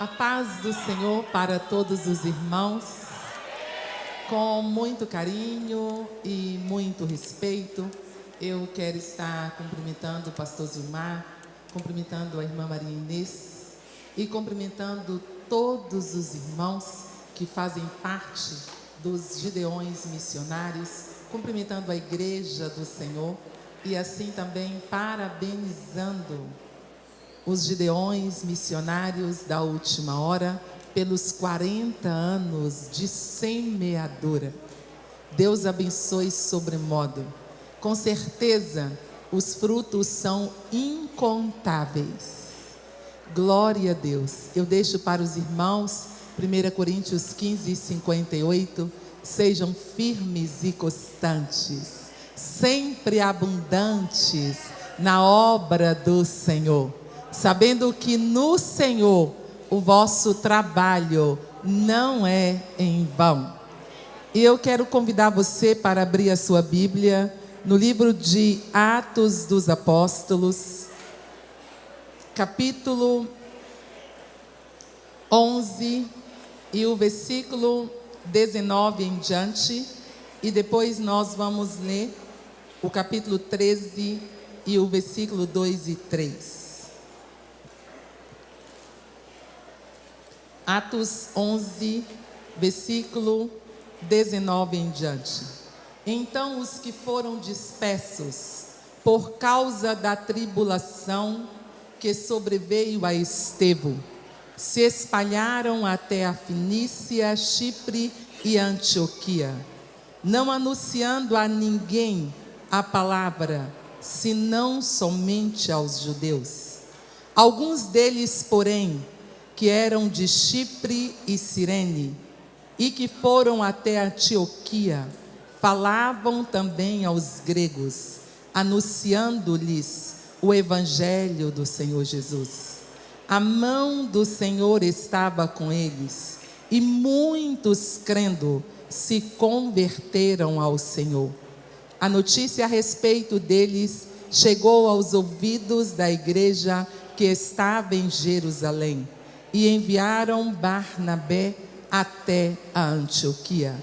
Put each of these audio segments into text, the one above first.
A paz do Senhor para todos os irmãos, com muito carinho e muito respeito, eu quero estar cumprimentando o pastor Zilmar, cumprimentando a irmã Maria Inês e cumprimentando todos os irmãos que fazem parte dos Gideões Missionários, cumprimentando a Igreja do Senhor e assim também parabenizando os Gideões Missionários da Última Hora pelos 40 anos de semeadura. Deus abençoe sobremodo. Com certeza, os frutos são incontáveis. Glória a Deus. Eu deixo para os irmãos, 1 Coríntios 15, 58, sejam firmes e constantes, sempre abundantes na obra do Senhor, sabendo que no Senhor o vosso trabalho não é em vão. E eu quero convidar você para abrir a sua Bíblia no livro de Atos dos Apóstolos, capítulo 11 e o versículo 19 em diante, e depois nós vamos ler o capítulo 13 e o versículo 2 e 3. Atos 11, versículo 19 em diante. Então os que foram dispersos por causa da tribulação que sobreveio a Estevão se espalharam até a Fenícia, Chipre e Antioquia, não anunciando a ninguém a palavra, senão somente aos judeus. Alguns deles, porém, que eram de Chipre e Cirene, e que foram até Antioquia, falavam também aos gregos, anunciando-lhes o evangelho do Senhor Jesus. A mão do Senhor estava com eles, e muitos, crendo, se converteram ao Senhor. A notícia a respeito deles chegou aos ouvidos da igreja que estava em Jerusalém, e enviaram Barnabé até a Antioquia.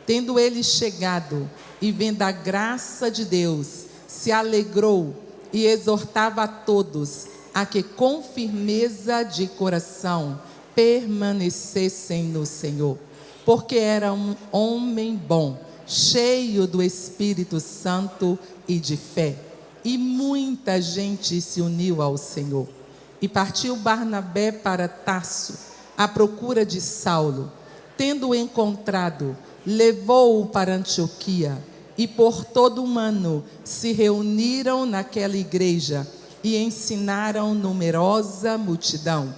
Tendo ele chegado e vendo a graça de Deus, se alegrou e exortava a todos a que com firmeza de coração permanecessem no Senhor, porque era um homem bom, cheio do Espírito Santo e de fé, e muita gente se uniu ao Senhor. E partiu Barnabé para Tarso, à procura de Saulo. Tendo-o encontrado, levou-o para Antioquia, e por todo um ano se reuniram naquela igreja, e ensinaram numerosa multidão.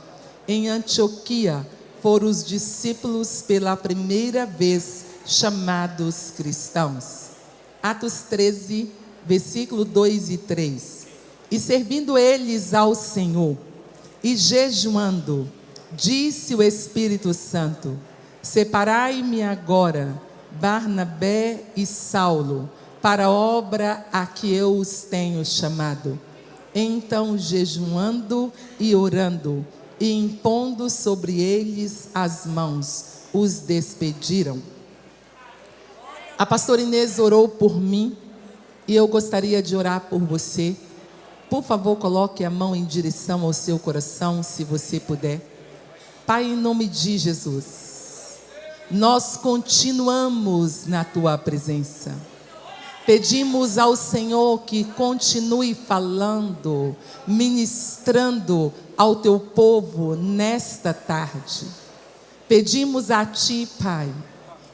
Em Antioquia foram os discípulos pela primeira vez chamados cristãos. Atos 13, versículo 2 e 3. E servindo eles ao Senhor, e jejuando, disse o Espírito Santo: separai-me agora Barnabé e Saulo para a obra a que eu os tenho chamado. Então, jejuando e orando, e impondo sobre eles as mãos, os despediram. A pastora Inês orou por mim, e eu gostaria de orar por você. Por favor, coloque a mão em direção ao seu coração, se você puder. Pai, em nome de Jesus, nós continuamos na Tua presença. Pedimos ao Senhor que continue falando, ministrando ao Teu povo nesta tarde. Pedimos a Ti, Pai,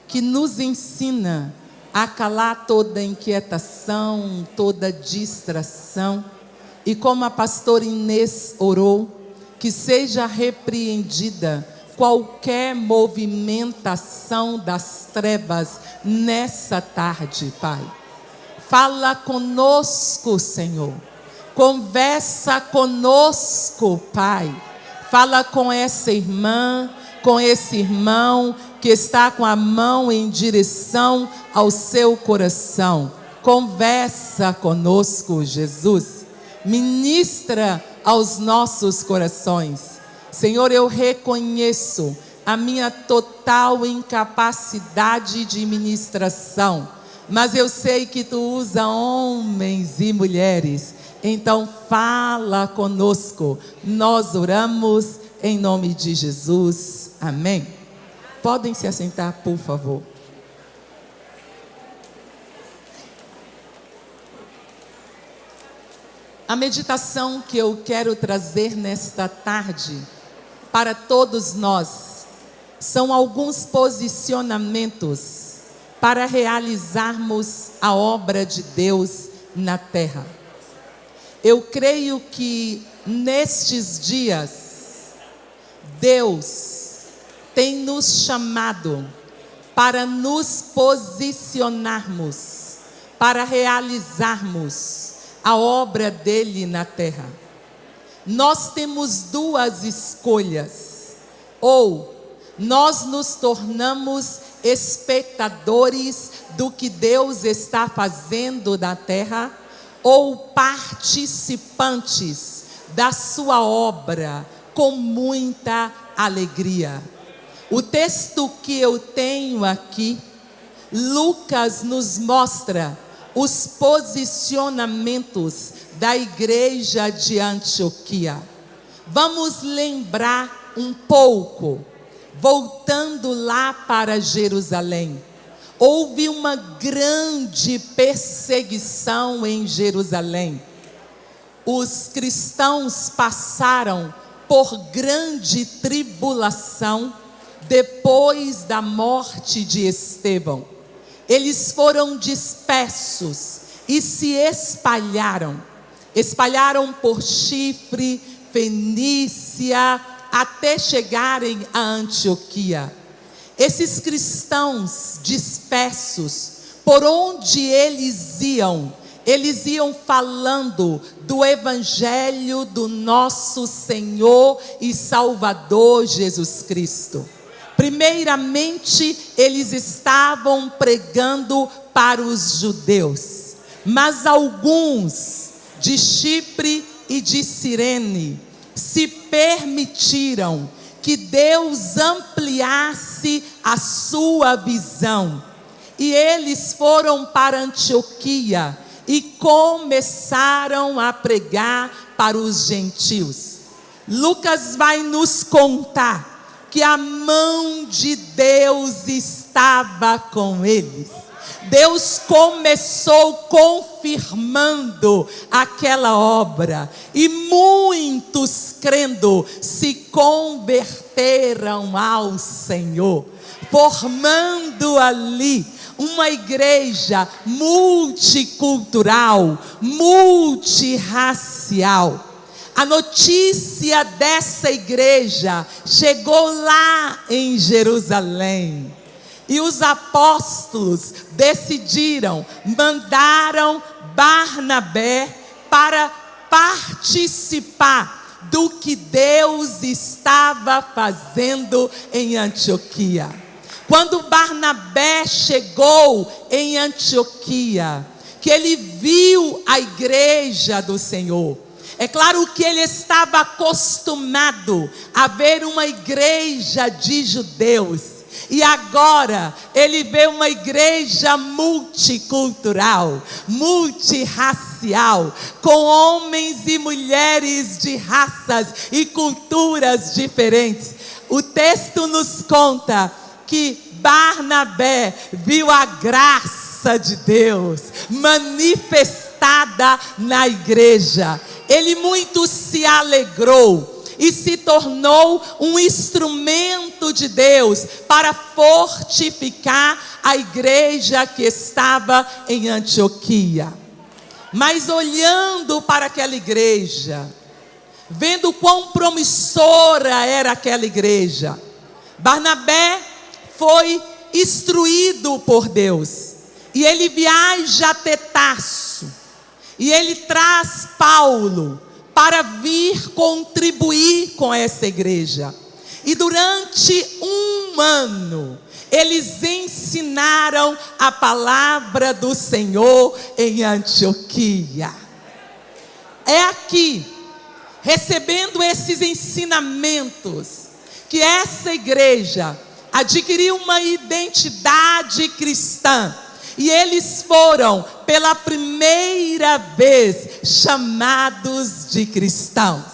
que nos ensina a calar toda inquietação, toda distração. E como a pastora Inês orou, que seja repreendida qualquer movimentação das trevas nessa tarde, Pai. Fala conosco, Senhor. Conversa conosco, Pai. Fala com essa irmã, com esse irmão que está com a mão em direção ao seu coração. Conversa conosco, Jesus. Ministra aos nossos corações. Senhor, eu reconheço a minha total incapacidade de ministração, mas eu sei que Tu usa homens e mulheres, então fala conosco. Nós oramos em nome de Jesus, amém. Podem se assentar, por favor. A meditação que eu quero trazer nesta tarde para todos nós são alguns posicionamentos para realizarmos a obra de Deus na terra. Eu creio que nestes dias Deus tem nos chamado para nos posicionarmos, para realizarmos a obra dele na terra. Nós temos duas escolhas: ou nós nos tornamos espectadores do que Deus está fazendo na terra, ou participantes da sua obra com muita alegria. O texto que eu tenho aqui, Lucas nos mostra os posicionamentos da igreja de Antioquia. Vamos lembrar um pouco, voltando lá para Jerusalém. Houve uma grande perseguição em Jerusalém. Os cristãos passaram por grande tribulação depois da morte de Estevão. Eles foram dispersos e se espalharam por Chipre, Fenícia, até chegarem a Antioquia. Esses cristãos dispersos, por onde eles iam falando do Evangelho do nosso Senhor e Salvador Jesus Cristo. Primeiramente, eles estavam pregando para os judeus, mas alguns de Chipre e de Cirene se permitiram que Deus ampliasse a sua visão, e eles foram para Antioquia e começaram a pregar para os gentios. Lucas vai nos contar que a mão de Deus estava com eles. Deus começou confirmando aquela obra, e muitos crendo se converteram ao Senhor, formando ali uma igreja multicultural, multirracial. A notícia dessa igreja chegou lá em Jerusalém. E os apóstolos mandaram Barnabé para participar do que Deus estava fazendo em Antioquia. Quando Barnabé chegou em Antioquia, que ele viu a igreja do Senhor, é claro que ele estava acostumado a ver uma igreja de judeus, e agora ele vê uma igreja multicultural, multirracial, com homens e mulheres de raças e culturas diferentes. O texto nos conta que Barnabé viu a graça de Deus manifestada na igreja. Ele muito se alegrou e se tornou um instrumento de Deus para fortificar a igreja que estava em Antioquia. Mas olhando para aquela igreja, vendo quão promissora era aquela igreja, Barnabé foi instruído por Deus, e ele viaja até Tarso, e ele traz Paulo para vir contribuir com essa igreja. E durante um ano, eles ensinaram a palavra do Senhor em Antioquia. É aqui, recebendo esses ensinamentos, que essa igreja adquiriu uma identidade cristã. E eles foram, pela primeira vez, chamados de cristãos.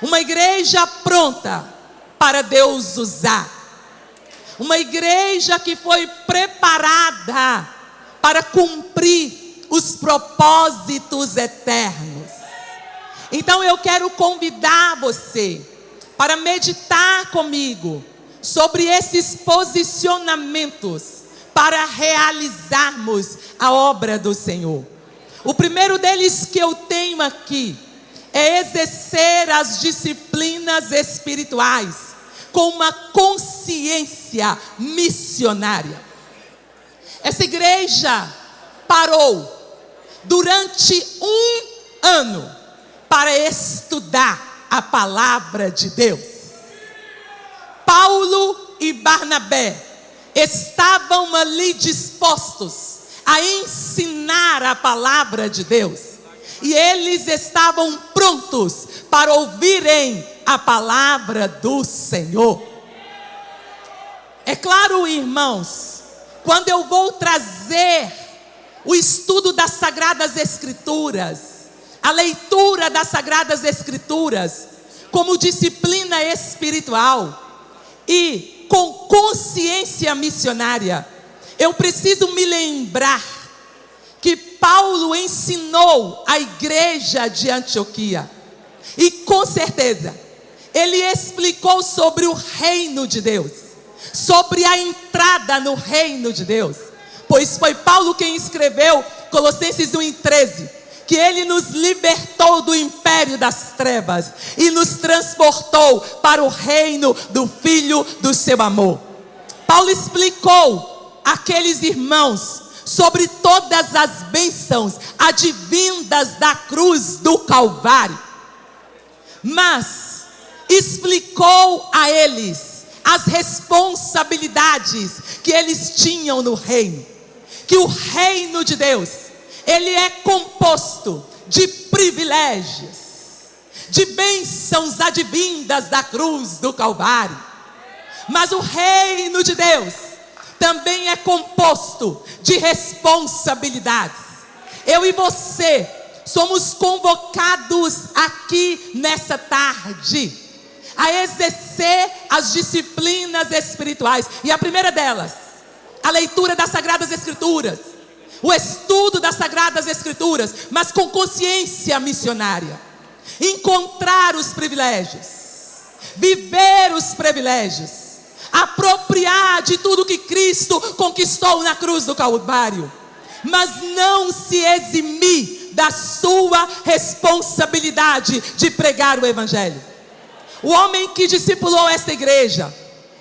Uma igreja pronta para Deus usar. Uma igreja que foi preparada para cumprir os propósitos eternos. Então eu quero convidar você para meditar comigo sobre esses posicionamentos para realizarmos a obra do Senhor. O primeiro deles que eu tenho aqui é exercer as disciplinas espirituais com uma consciência missionária. Essa igreja parou durante 1 ano para estudar a palavra de Deus. Paulo e Barnabé estavam ali dispostos a ensinar a palavra de Deus. E eles estavam prontos para ouvirem a palavra do Senhor. É claro, irmãos, quando eu vou trazer o estudo das Sagradas Escrituras, a leitura das Sagradas Escrituras, como disciplina espiritual e com consciência missionária, eu preciso me lembrar que Paulo ensinou a igreja de Antioquia. E com certeza, ele explicou sobre o reino de Deus, sobre a entrada no reino de Deus. Pois foi Paulo quem escreveu Colossenses 1:13, que ele nos libertou do império das trevas e nos transportou para o reino do Filho do seu amor. Paulo explicou àqueles irmãos sobre todas as bênçãos advindas da cruz do Calvário, mas explicou a eles as responsabilidades que eles tinham no reino, que o reino de Deus, ele é composto de privilégios, de bênçãos advindas da cruz do Calvário, mas o reino de Deus também é composto de responsabilidades. Eu e você somos convocados aqui nessa tarde a exercer as disciplinas espirituais. E a primeira delas, a leitura das Sagradas Escrituras, o estudo das Sagradas Escrituras, mas com consciência missionária. Encontrar os privilégios, viver os privilégios, apropriar de tudo que Cristo conquistou na cruz do Calvário, mas não se eximir da sua responsabilidade de pregar o Evangelho. O homem que discipulou esta igreja,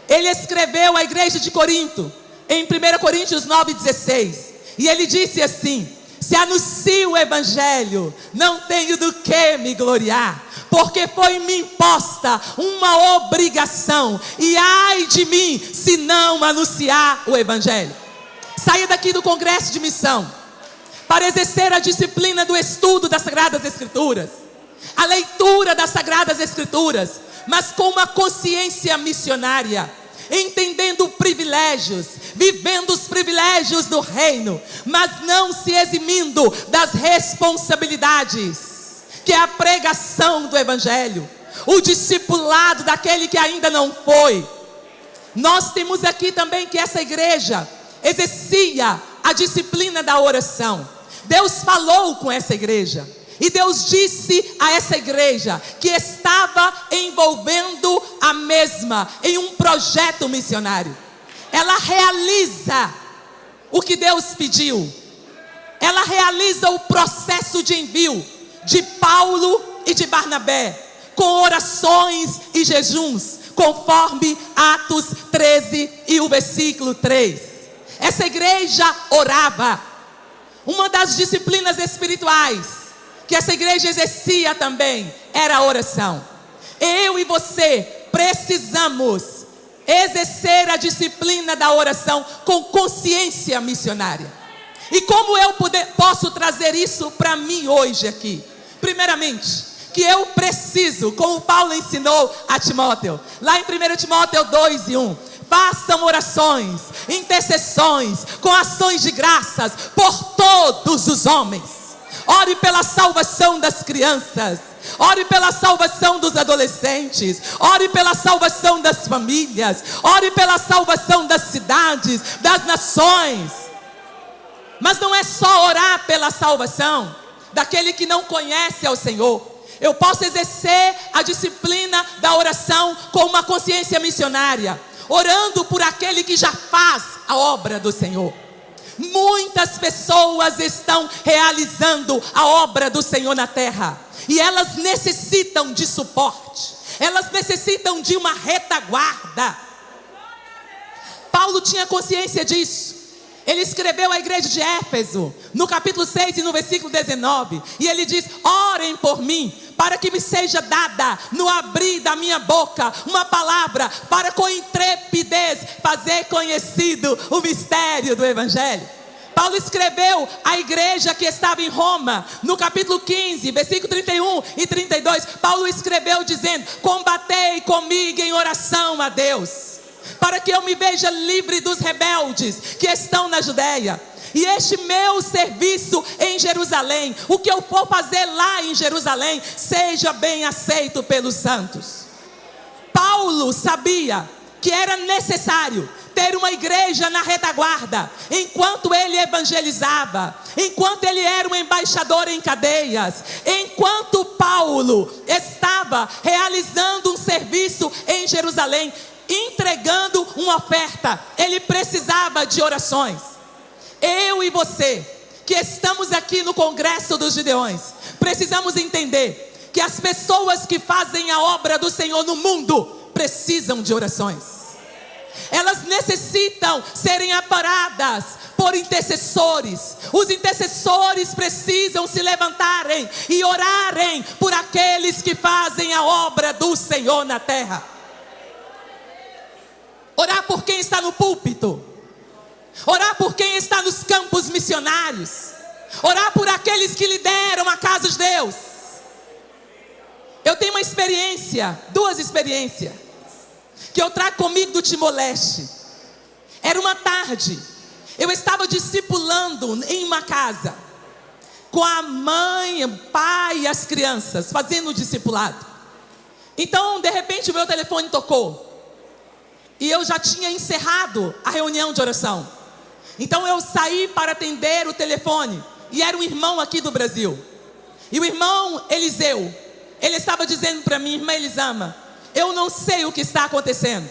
ele escreveu à igreja de Corinto, em 1 Coríntios 9:16, e ele disse assim: se anuncio o Evangelho, não tenho do que me gloriar, porque foi-me imposta uma obrigação, e ai de mim se não anunciar o Evangelho. Saia daqui do congresso de missão para exercer a disciplina do estudo das Sagradas Escrituras, a leitura das Sagradas Escrituras, mas com uma consciência missionária, entendendo privilégios, vivendo os privilégios do reino, mas não se eximindo das responsabilidades, que é a pregação do Evangelho, o discipulado daquele que ainda não foi. Nós temos aqui também que essa igreja exercia a disciplina da oração. Deus falou com essa igreja, e Deus disse a essa igreja que estava envolvendo a mesma em um projeto missionário. Ela realiza o que Deus pediu. Ela realiza o processo de envio de Paulo e de Barnabé, com orações e jejuns, conforme Atos 13 e o versículo 3. Essa igreja orava. Uma das disciplinas espirituais que essa igreja exercia também era a oração. Eu e você precisamos exercer a disciplina da oração com consciência missionária. E como eu posso trazer isso para mim hoje aqui? Primeiramente, que eu preciso, como Paulo ensinou a Timóteo, lá em 1 Timóteo 2:1, façam orações, intercessões, com ações de graças por todos os homens. Ore pela salvação das crianças, ore pela salvação dos adolescentes, ore pela salvação das famílias, ore pela salvação das cidades, das nações. Mas não é só orar pela salvação daquele que não conhece ao Senhor. Eu posso exercer a disciplina da oração com uma consciência missionária, orando por aquele que já faz a obra do Senhor. Muitas pessoas estão realizando a obra do Senhor na terra, e elas necessitam de suporte, elas necessitam de uma retaguarda. Paulo tinha consciência disso. Ele escreveu à igreja de Éfeso, no capítulo 6 e no versículo 19, e ele diz: orem por mim, para que me seja dada, no abrir da minha boca, uma palavra, para com intrepidez fazer conhecido o mistério do Evangelho. Paulo escreveu à igreja que estava em Roma, no capítulo 15, versículo 31 e 32, Paulo escreveu dizendo: combatei comigo em oração a Deus, para que eu me veja livre dos rebeldes que estão na Judeia, e este meu serviço em Jerusalém, o que eu for fazer lá em Jerusalém, seja bem aceito pelos santos. Paulo sabia que era necessário ter uma igreja na retaguarda, enquanto ele evangelizava, enquanto ele era um embaixador em cadeias, enquanto Paulo estava realizando um serviço em Jerusalém, entregando uma oferta, ele precisava de orações. Eu e você, que estamos aqui no Congresso dos Gideões, precisamos entender que as pessoas que fazem a obra do Senhor no mundo precisam de orações. Elas necessitam serem amparadas por intercessores. Os intercessores precisam se levantarem e orarem por aqueles que fazem a obra do Senhor na terra. Orar por quem está no púlpito, orar por quem está nos campos missionários, orar por aqueles que lideram a casa de Deus. Eu tenho uma experiência, duas experiências, que eu trago comigo do Timor-Leste. Era uma tarde, eu estava discipulando em uma casa, com a mãe, o pai e as crianças, fazendo o discipulado. Então, de repente, o meu telefone tocou. E eu já tinha encerrado a reunião de oração. Então eu saí para atender o telefone. E era um irmão aqui do Brasil. E o irmão Eliseu, ele estava dizendo para mim: irmã Elisama, eu não sei o que está acontecendo,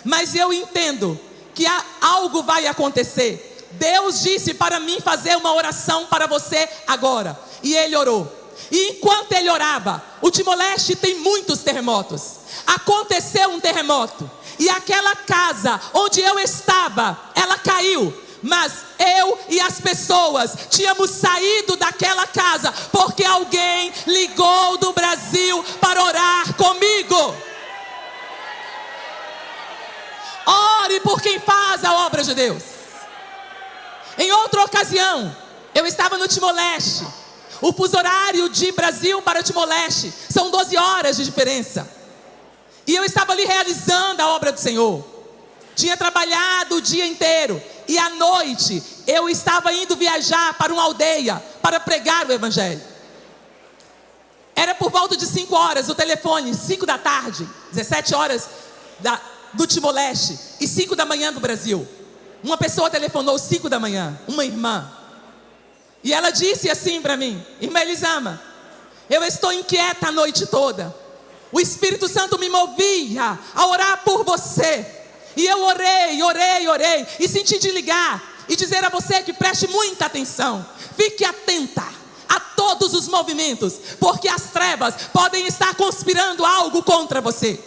mas eu entendo que algo vai acontecer. Deus disse para mim fazer uma oração para você agora. E ele orou. E enquanto ele orava, o Timor-Leste tem muitos terremotos. Aconteceu um terremoto. E aquela casa onde eu estava, ela caiu. Mas eu e as pessoas tínhamos saído daquela casa porque alguém ligou do Brasil para orar comigo. Ore por quem faz a obra de Deus. Em outra ocasião, eu estava no Timor-Leste. O fuso horário de Brasil para Timor-Leste são 12 horas de diferença. E eu estava ali realizando a obra do Senhor. Tinha trabalhado o dia inteiro. E à noite eu estava indo viajar para uma aldeia para pregar o Evangelho. Era por volta de 5 horas o telefone, 5 da tarde, 17 horas do Timor-Leste e 5 da manhã do Brasil. Uma pessoa telefonou 5 da manhã, uma irmã. E ela disse assim para mim: irmã Elisama, eu estou inquieta a noite toda. O Espírito Santo me movia a orar por você. E eu orei. E senti de ligar e dizer a você que preste muita atenção. Fique atenta a todos os movimentos, porque as trevas podem estar conspirando algo contra você.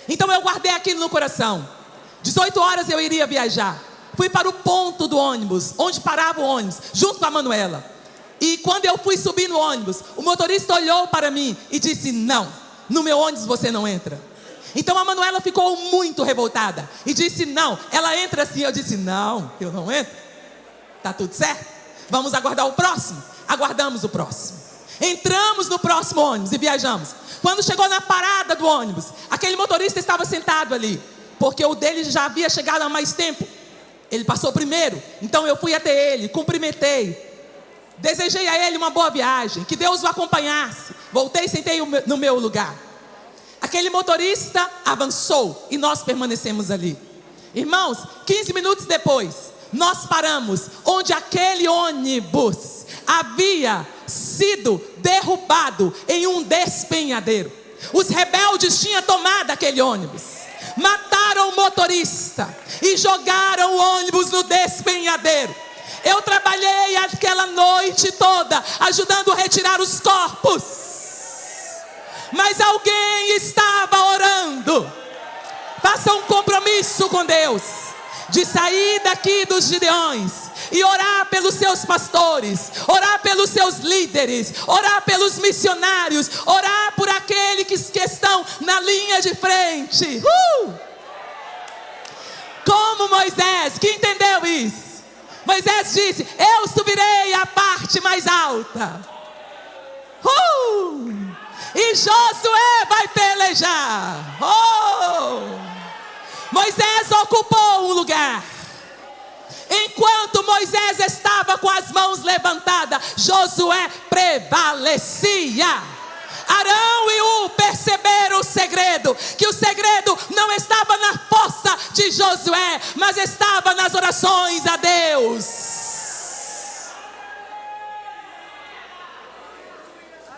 Então eu guardei aquilo no coração. 18 horas eu iria viajar. Fui para o ponto do ônibus, onde parava o ônibus, junto com a Manuela. E quando eu fui subir no ônibus, o motorista olhou para mim e disse: não, no meu ônibus você não entra. Então a Manuela ficou muito revoltada e disse: não, ela entra sim. Eu disse: não, eu não entro. Tá tudo certo? Vamos aguardar o próximo. Aguardamos o próximo. Entramos no próximo ônibus e viajamos. Quando chegou na parada do ônibus, aquele motorista estava sentado ali, porque o dele já havia chegado há mais tempo. Ele passou primeiro, então eu fui até ele, cumprimentei, desejei a ele uma boa viagem, que Deus o acompanhasse. Voltei e sentei no meu lugar. Aquele motorista avançou e nós permanecemos ali. Irmãos, 15 minutos depois, nós paramos onde aquele ônibus havia sido derrubado em um despenhadeiro. Os rebeldes tinham tomado aquele ônibus, mataram o motorista e jogaram o ônibus no despenhadeiro. Eu trabalhei aquela noite toda ajudando a retirar os corpos, mas alguém estava orando. Faça um compromisso com Deus de sair daqui dos Gideões e orar pelos seus pastores, orar pelos seus líderes, orar pelos missionários, orar por aqueles que estão na linha de frente. Como Moisés, que entendeu isso? Moisés disse: eu subirei à parte mais alta. E Josué vai pelejar. Moisés ocupou um lugar. Enquanto Moisés estava com as mãos levantadas, Josué prevalecia. Arão e Ur perceberam o segredo, que o segredo não estava na força de Josué, mas estava nas orações a Deus.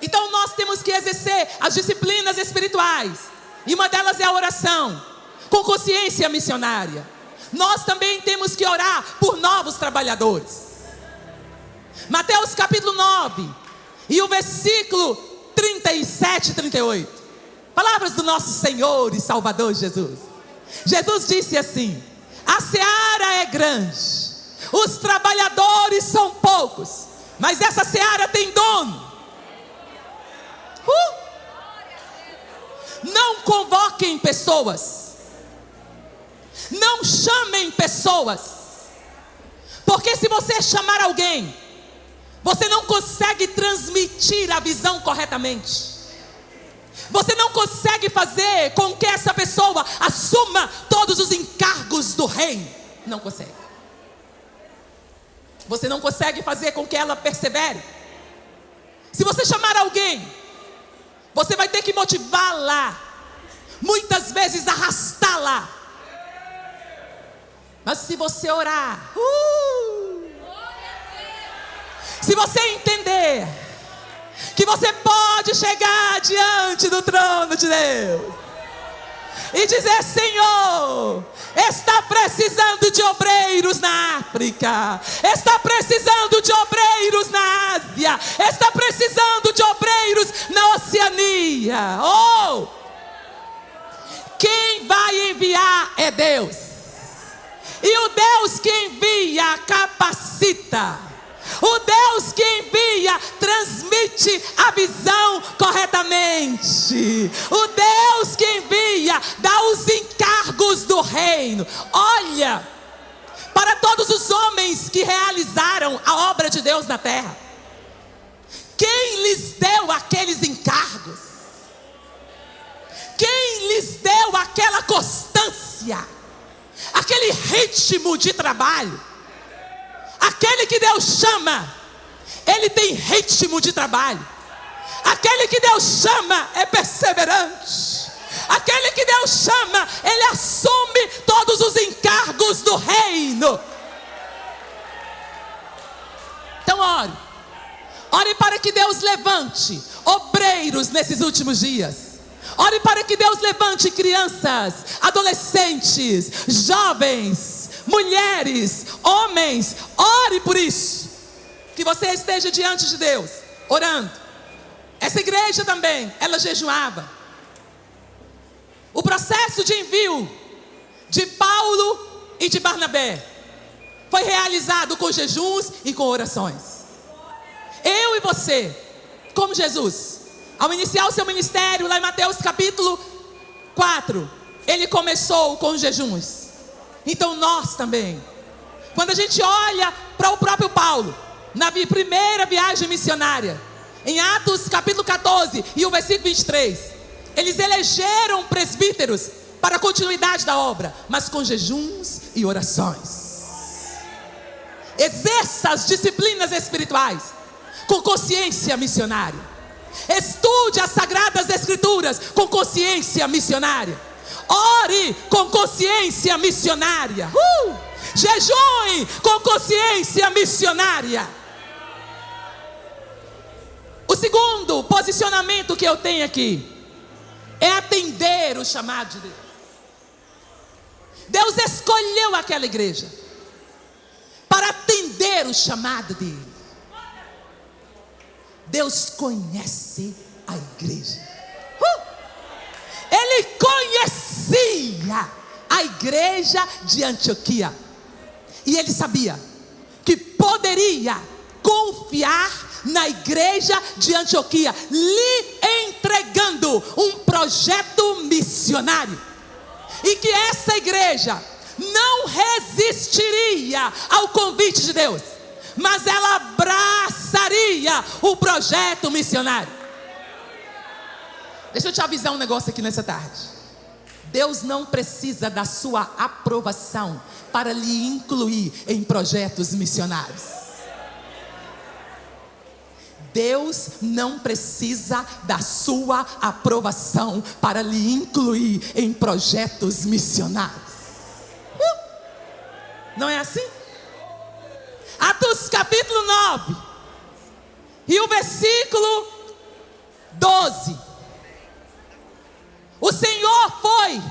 Então nós temos que exercer as disciplinas espirituais, e uma delas é a oração, com consciência missionária. Nós também temos que orar por novos trabalhadores. Mateus capítulo 9, e o versículo 37 e 38. Palavras do nosso Senhor e Salvador Jesus. Jesus disse assim: a seara é grande, os trabalhadores são poucos, mas essa seara tem dono. Não convoquem pessoas, não chamem pessoas, porque se você chamar alguém, você não consegue transmitir a visão corretamente. Você não consegue fazer com que essa pessoa assuma todos os encargos do reino. Não consegue. Você não consegue fazer com que ela persevere. Se você chamar alguém, você vai ter que motivá-la, muitas vezes arrastá-la. Mas se você orar, se você entender que você pode chegar diante do trono de Deus e dizer: Senhor, está precisando de obreiros na África, está precisando de obreiros na Ásia, está precisando de obreiros na Oceania. Quem vai enviar é Deus, e o Deus que envia capacita. O Deus que envia transmite a visão corretamente. O Deus que envia dá os encargos do reino. Olha para todos os homens que realizaram a obra de Deus na terra. Quem lhes deu aqueles encargos? Quem lhes deu aquela constância? Aquele ritmo de trabalho? Aquele que Deus chama, ele tem ritmo de trabalho. Aquele que Deus chama é perseverante. Aquele que Deus chama, ele assume todos os encargos do reino. Então ore para que Deus levante obreiros nesses últimos dias. Ore para que Deus levante crianças, adolescentes, jovens, mulheres, homens. Ore por isso, que você esteja diante de Deus, orando. Essa igreja também, ela jejuava. O processo de envio de Paulo e de Barnabé foi realizado com jejuns e com orações. Eu e você, como Jesus, ao iniciar o seu ministério, lá em Mateus capítulo 4, ele começou com jejuns. Então nós também, quando a gente olha para o próprio Paulo, na primeira viagem missionária, Em Atos capítulo 14 e o versículo 23, eles elegeram presbíteros para a continuidade da obra, mas com jejuns e orações. Exerça as disciplinas espirituais com consciência missionária. Estude as sagradas escrituras com consciência missionária. Ore com consciência missionária. Jejue com consciência missionária. O segundo posicionamento que eu tenho aqui é atender o chamado de Deus. Deus escolheu aquela igreja para atender o chamado dele. Deus conhece a igreja. Ele conhecia a igreja de Antioquia. E ele sabia que poderia confiar na igreja de Antioquia, lhe entregando um projeto missionário. E que essa igreja não resistiria ao convite de Deus, mas ela abraçaria o projeto missionário. Deixa eu te avisar um negócio aqui nessa tarde. Deus não precisa da sua aprovação para lhe incluir em projetos missionários. Deus não precisa da sua aprovação para lhe incluir em projetos missionários. Não é assim? Atos capítulo 9 e o versículo 12. O Senhor foi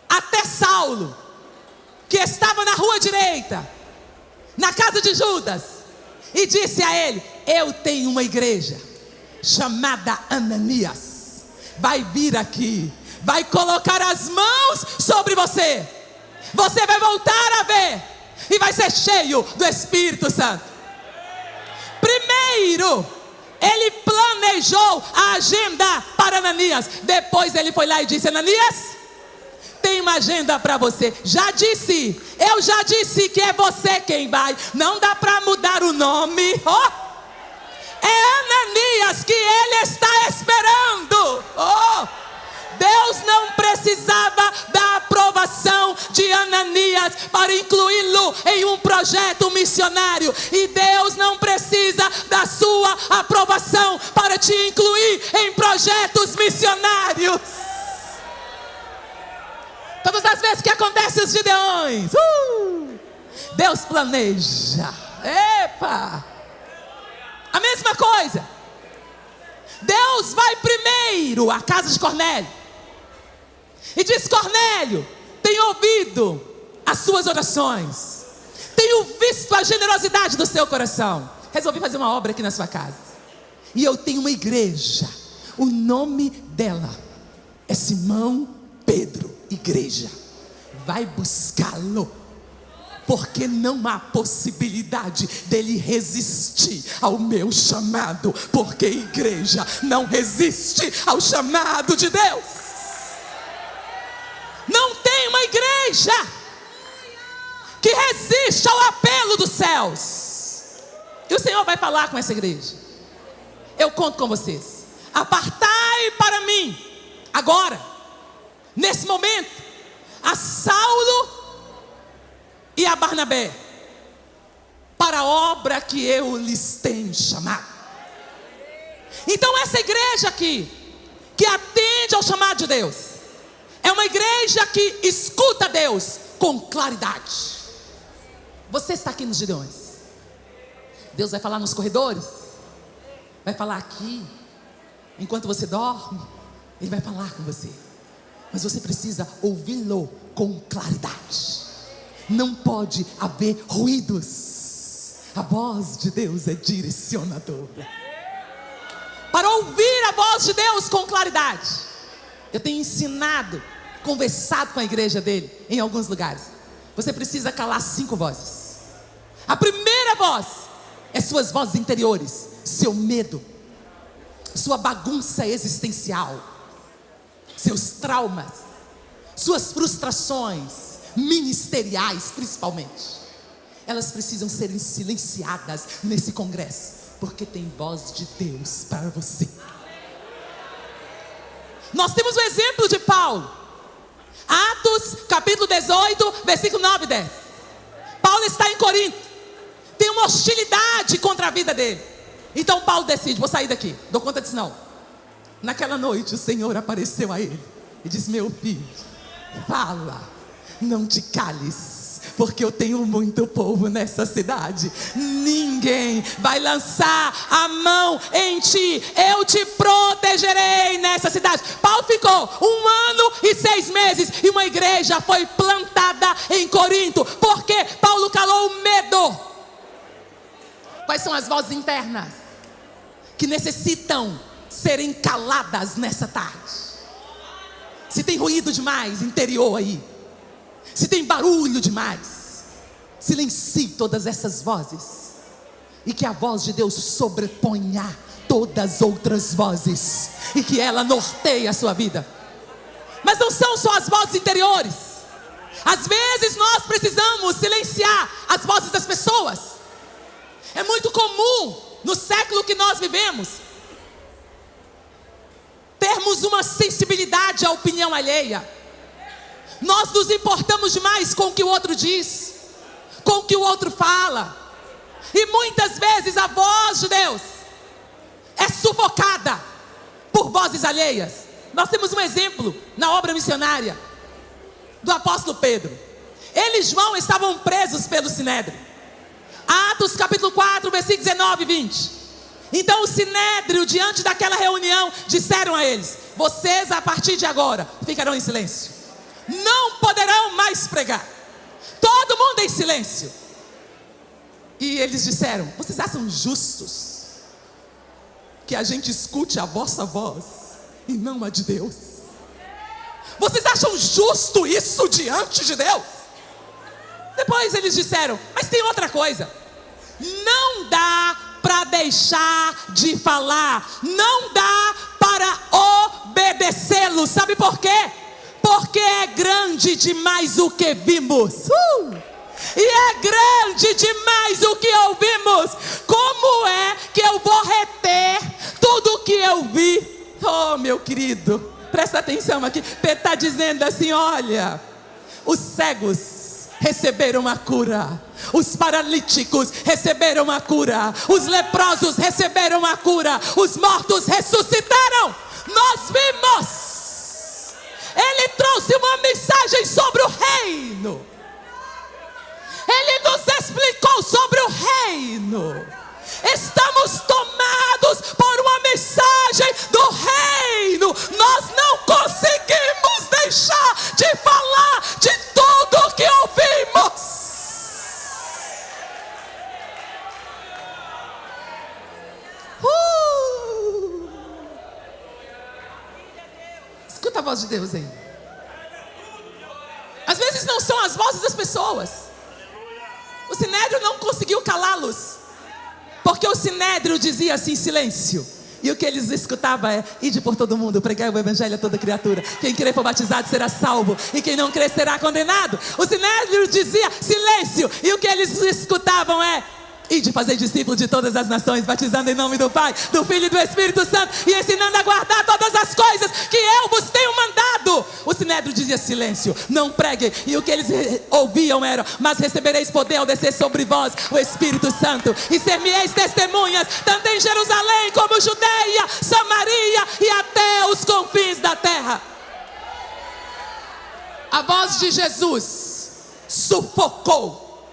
até Saulo, que estava na rua direita, na casa de Judas, e disse a ele: eu tenho uma igreja chamada Ananias, vai vir aqui, vai colocar as mãos sobre você, você vai voltar a ver e vai ser cheio do Espírito Santo. Primeiro ele planejou a agenda para Ananias, depois ele foi lá e disse: Ananias, tem uma agenda para você. Eu já disse que é você quem vai, não dá para mudar o nome. É Ananias que ele está esperando. Deus não precisava da aprovação de Ananias para incluí-lo em um projeto missionário. E Deus não precisa da sua aprovação para te incluir em projetos missionários. Todas as vezes que acontecem os gideões, Deus planeja. Epa! A mesma coisa. Deus vai primeiro à casa de Cornélio e diz: Cornélio, tenho ouvido as suas orações, tenho visto a generosidade do seu coração, resolvi fazer uma obra aqui na sua casa, e eu tenho uma igreja, o nome dela é Simão Pedro Igreja, vai buscá-lo, porque não há possibilidade dele resistir ao meu chamado, porque igreja não resiste ao chamado de Deus. Não tem uma igreja que resiste ao apelo dos céus. E o Senhor vai falar com essa igreja. Eu conto com vocês. Apartai para mim agora, nesse momento, a Saulo e a Barnabé, para a obra que eu lhes tenho chamado. Então essa igreja aqui, que atende ao chamado de Deus, é uma igreja que escuta Deus com claridade. Você está aqui nos Gideões, Deus vai falar nos corredores, vai falar aqui, enquanto você dorme, Ele vai falar com você, mas você precisa ouvi-lo com claridade. Não pode haver ruídos. A voz de Deus é direcionadora. Para ouvir a voz de Deus com claridade, eu tenho ensinado, conversado com a igreja dele em alguns lugares. Você precisa calar 5 vozes. A primeira voz é suas vozes interiores, seu medo, sua bagunça existencial, seus traumas, suas frustrações ministeriais, principalmente. Elas precisam ser silenciadas nesse congresso porque tem voz de Deus para você. Nós temos o exemplo de Paulo. Atos capítulo 18, versículo 9 e 10. Paulo está em Corinto. Tem uma hostilidade contra a vida dele. Então Paulo decide, vou sair daqui, dou conta disso não. Naquela noite o Senhor apareceu a ele e disse: meu filho, fala, não te cales, porque eu tenho muito povo nessa cidade. Ninguém vai lançar a mão em ti. Eu te protegerei nessa cidade. Paulo ficou 1 ano e 6 meses e uma igreja foi plantada em Corinto, porque Paulo calou o medo. Quais são as vozes internas que necessitam serem caladas nessa tarde? Se tem ruído demais interior aí, se tem barulho demais, silencie todas essas vozes, e que a voz de Deus sobreponha todas as outras vozes, e que ela norteie a sua vida. Mas não são só as vozes interiores. Às vezes nós precisamos silenciar as vozes das pessoas. É muito comum no século que nós vivemos termos uma sensibilidade à opinião alheia. Nós nos importamos demais com o que o outro diz, com o que o outro fala, e muitas vezes a voz de Deus é sufocada por vozes alheias. Nós temos um exemplo na obra missionária do apóstolo Pedro. Ele e João estavam presos pelo Sinédrio. Atos capítulo 4, versículos 19 e 20. Então o Sinédrio, diante daquela reunião, disseram a eles: vocês a partir de agora ficarão em silêncio, não poderão mais pregar. Todo mundo em silêncio. E eles disseram: vocês acham justos que a gente escute a vossa voz e não a de Deus? Vocês acham justo isso diante de Deus? Depois eles disseram: mas tem outra coisa, não dá para deixar de falar, não dá para obedecê-lo. Sabe por quê? Porque é grande demais o que vimos, e é grande demais o que ouvimos. Como é que eu vou reter tudo o que eu vi? Oh, meu querido, presta atenção aqui. Pedro está dizendo assim: olha, os cegos receberam a cura, os paralíticos receberam a cura, os leprosos receberam a cura, os mortos ressuscitaram. Nós vimos. Ele trouxe uma mensagem sobre o reino. Ele nos explicou sobre o reino. Estamos tomados por uma mensagem do reino. Nós não conseguimos deixar de falar de tudo que ouvimos. Escuta a voz de Deus aí. Às vezes não são as vozes das pessoas. O Sinédrio não conseguiu calá-los, porque o Sinédrio dizia assim: silêncio. E o que eles escutavam é: ide por todo mundo, pregai o evangelho a toda criatura. Quem crer for batizado será salvo, e quem não crer será condenado. O Sinédrio dizia silêncio. E o que eles escutavam é: ide fazer discípulos de todas as nações, batizando em nome do Pai, do Filho e do Espírito Santo, e ensinando a guardar todas as coisas que eu vos tenho mandado. O Sinédrio dizia silêncio, não preguem. E o que eles ouviam era: mas recebereis poder ao descer sobre vós o Espírito Santo, e ser-me-eis testemunhas, tanto em Jerusalém como Judeia, Samaria e até os confins da terra. A voz de Jesus sufocou,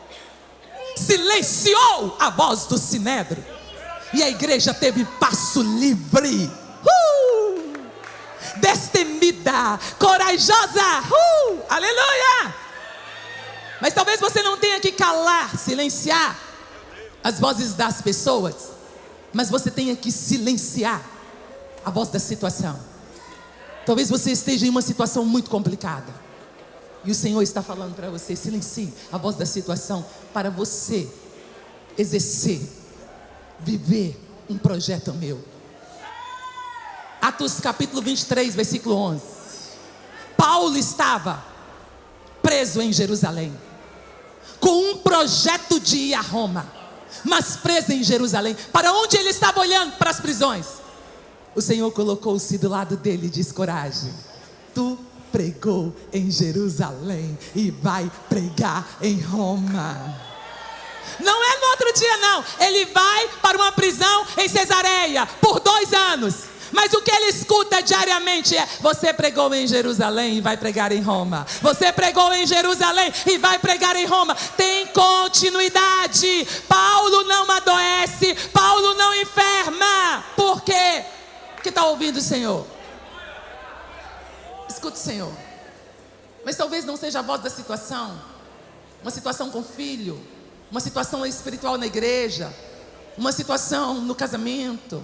silenciou a voz do Sinédrio, e a igreja teve passo livre, destemida, corajosa, aleluia. Mas talvez você não tenha que calar, silenciar as vozes das pessoas, mas você tenha que silenciar a voz da situação. Talvez você esteja em uma situação muito complicada, e o Senhor está falando para você: silencie a voz da situação, para você exercer, viver um projeto meu. Atos capítulo 23, versículo 11. Paulo estava preso em Jerusalém, com um projeto de ir a Roma. mas preso em Jerusalém. Para onde ele estava olhando? Para as prisões. O Senhor colocou-se do lado dele e disse: coragem, tu pregou em Jerusalém e vai pregar em Roma. Não é no outro dia não. Ele vai para uma prisão em Cesareia por 2 anos. Mas o que ele escuta diariamente é: você pregou em Jerusalém e vai pregar em Roma. Você pregou em Jerusalém e vai pregar em Roma. Tem continuidade. Paulo não adoece, Paulo não enferma. Por quê? Porque está ouvindo o Senhor. Escuta o Senhor. Mas talvez não seja a voz da situação. Uma situação com filho, uma situação espiritual na igreja, uma situação no casamento,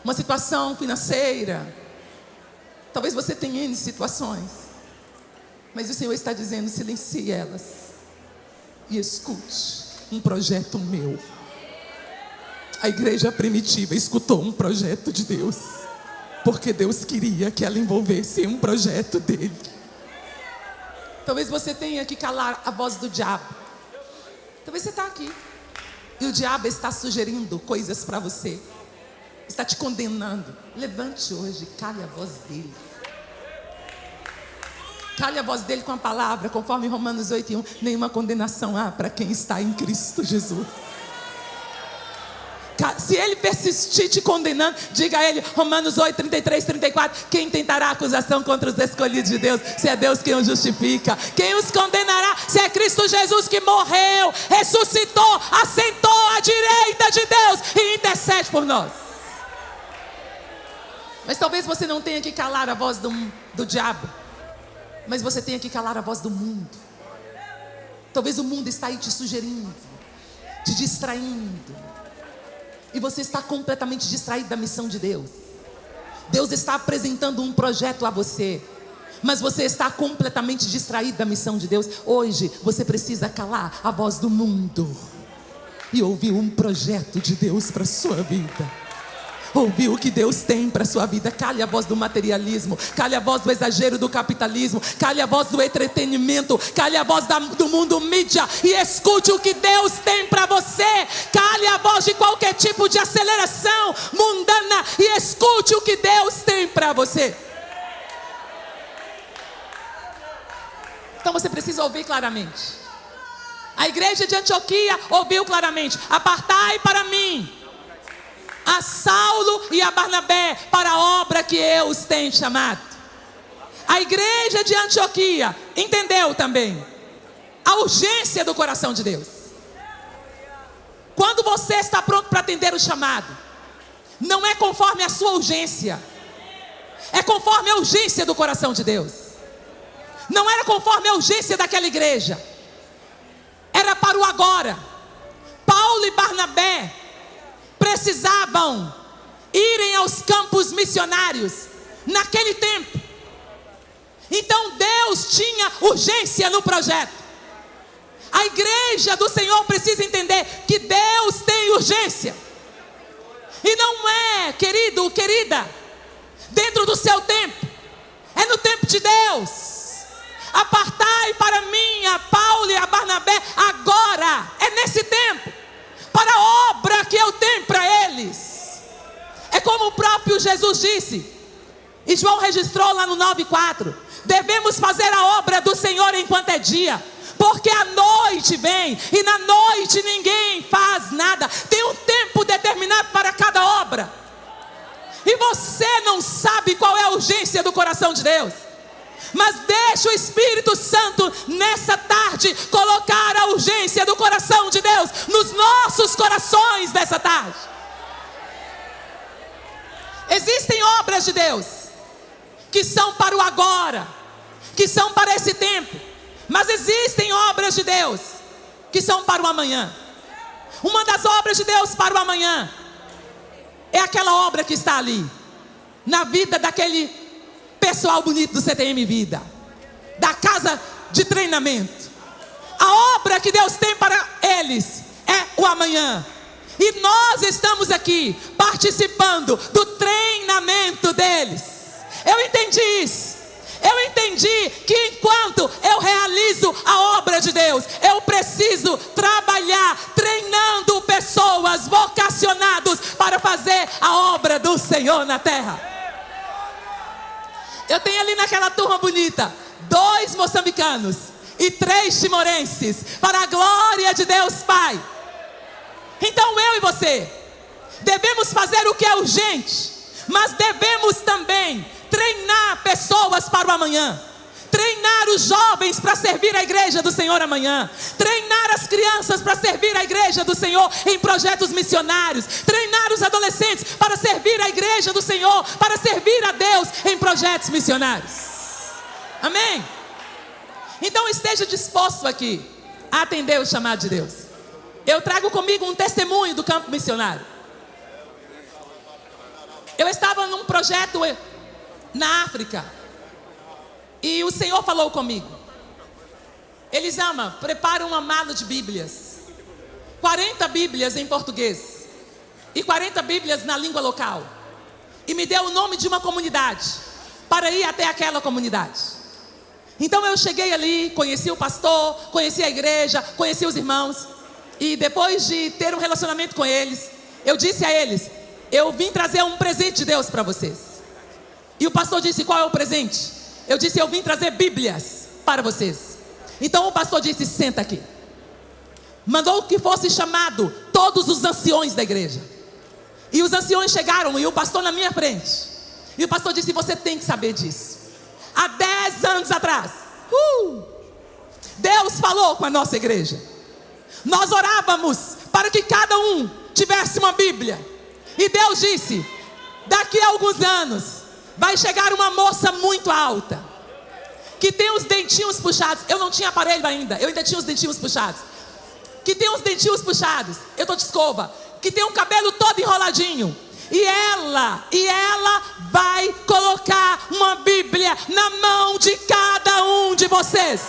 uma situação financeira. Talvez você tenha N situações, mas o Senhor está dizendo: silencie elas e escute um projeto meu. A igreja primitiva escutou um projeto de Deus, porque Deus queria que ela envolvesse um projeto dele. Talvez você tenha que calar a voz do diabo. Talvez você está aqui e o diabo está sugerindo coisas para você, está te condenando. Levante hoje, cale a voz dele. Cale a voz dele com a palavra, conforme Romanos 8:1. Nenhuma condenação há para quem está em Cristo Jesus. Se ele persistir te condenando, diga a ele, Romanos 8, 33, 34. Quem tentará acusação contra os escolhidos de Deus, se é Deus quem os justifica? Quem os condenará, se é Cristo Jesus que morreu, ressuscitou, assentou à direita de Deus e intercede por nós? Mas talvez você não tenha que calar a voz do diabo, mas você tenha que calar a voz do mundo. Talvez o mundo está aí te sugerindo, te distraindo, e você está completamente distraído da missão de Deus. Deus está apresentando um projeto a você, mas você está completamente distraído da missão de Deus. Hoje você precisa calar a voz do mundo e ouvir um projeto de Deus para a sua vida. Ouvir o que Deus tem para a sua vida. Cale a voz do materialismo, cale a voz do exagero do capitalismo, cale a voz do entretenimento, cale a voz do mundo mídia e escute o que Deus tem para você. Cale a voz de qualquer tipo de aceleração mundana e escute o que Deus tem para você. Então você precisa ouvir claramente. A igreja de Antioquia ouviu claramente: apartai para mim a Saulo e a Barnabé para a obra que eu os tenho chamado. A igreja de Antioquia entendeu também a urgência do coração de Deus. Quando você está pronto para atender o chamado, não é conforme a sua urgência, é conforme a urgência do coração de Deus. Não era conforme a urgência daquela igreja, era para o agora. Paulo e Barnabé precisavam irem aos campos missionários naquele tempo. Então Deus tinha urgência no projeto. A igreja do Senhor precisa entender que Deus tem urgência. E não é, querido, querida, dentro do seu tempo, é no tempo de Deus. Apartai para mim a Paulo e a Barnabé agora, é nesse tempo, para a obra que eu tenho para eles. É como o próprio Jesus disse, e João registrou lá no 9:4: devemos fazer a obra do Senhor enquanto é dia, porque a noite vem e na noite ninguém faz nada. Tem um tempo determinado para cada obra, e você não sabe qual é a urgência do coração de Deus. Mas deixa o Espírito Santo nessa tarde colocar a urgência do coração de Deus nos nossos corações nessa tarde. Existem obras de Deus que são para o agora, que são para esse tempo, mas existem obras de Deus que são para o amanhã. Uma das obras de Deus para o amanhã é aquela obra que está ali na vida daquele pessoal bonito do CTM Vida, da casa de treinamento. A obra que Deus tem para eles é o amanhã. E nós estamos aqui participando do treinamento deles. Eu entendi isso. Eu entendi que enquanto eu realizo a obra de Deus, eu preciso trabalhar treinando pessoas na terra. Eu tenho ali naquela turma bonita 2 moçambicanos e 3 timorenses, para a glória de Deus Pai. Então eu e você devemos fazer o que é urgente, mas devemos também treinar pessoas para o amanhã. Treinar os jovens para servir a igreja do Senhor amanhã. Treinar as crianças para servir a igreja do Senhor em projetos missionários. Treinar os adolescentes para servir a igreja do Senhor, para servir a Deus em projetos missionários. Amém? Então esteja disposto aqui a atender o chamado de Deus. Eu trago comigo um testemunho do campo missionário. Eu estava num projeto na África e o Senhor falou comigo: Elisama, prepara uma mala de Bíblias, 40 Bíblias em português e 40 Bíblias na língua local, e me deu o nome de uma comunidade para ir até aquela comunidade. Então eu cheguei ali, conheci o pastor, conheci a igreja, conheci os irmãos, e depois de ter um relacionamento com eles, eu disse a eles: eu vim trazer um presente de Deus para vocês. E o pastor disse: qual é o presente? Eu disse: eu vim trazer Bíblias para vocês. Então o pastor disse: senta aqui. Mandou que fosse chamado todos os anciões da igreja. E os anciões chegaram e o pastor na minha frente. E o pastor disse: você tem que saber disso. Há 10 anos atrás, Deus falou com a nossa igreja. Nós orávamos para que cada um tivesse uma Bíblia. E Deus disse: daqui a alguns anos vai chegar uma moça muito alta, que tem os dentinhos puxados. Eu não tinha aparelho ainda, eu ainda tinha os dentinhos puxados. Que tem os dentinhos puxados, eu estou de escova. Que tem o cabelo todo enroladinho. E ela vai colocar uma Bíblia na mão de cada um de vocês.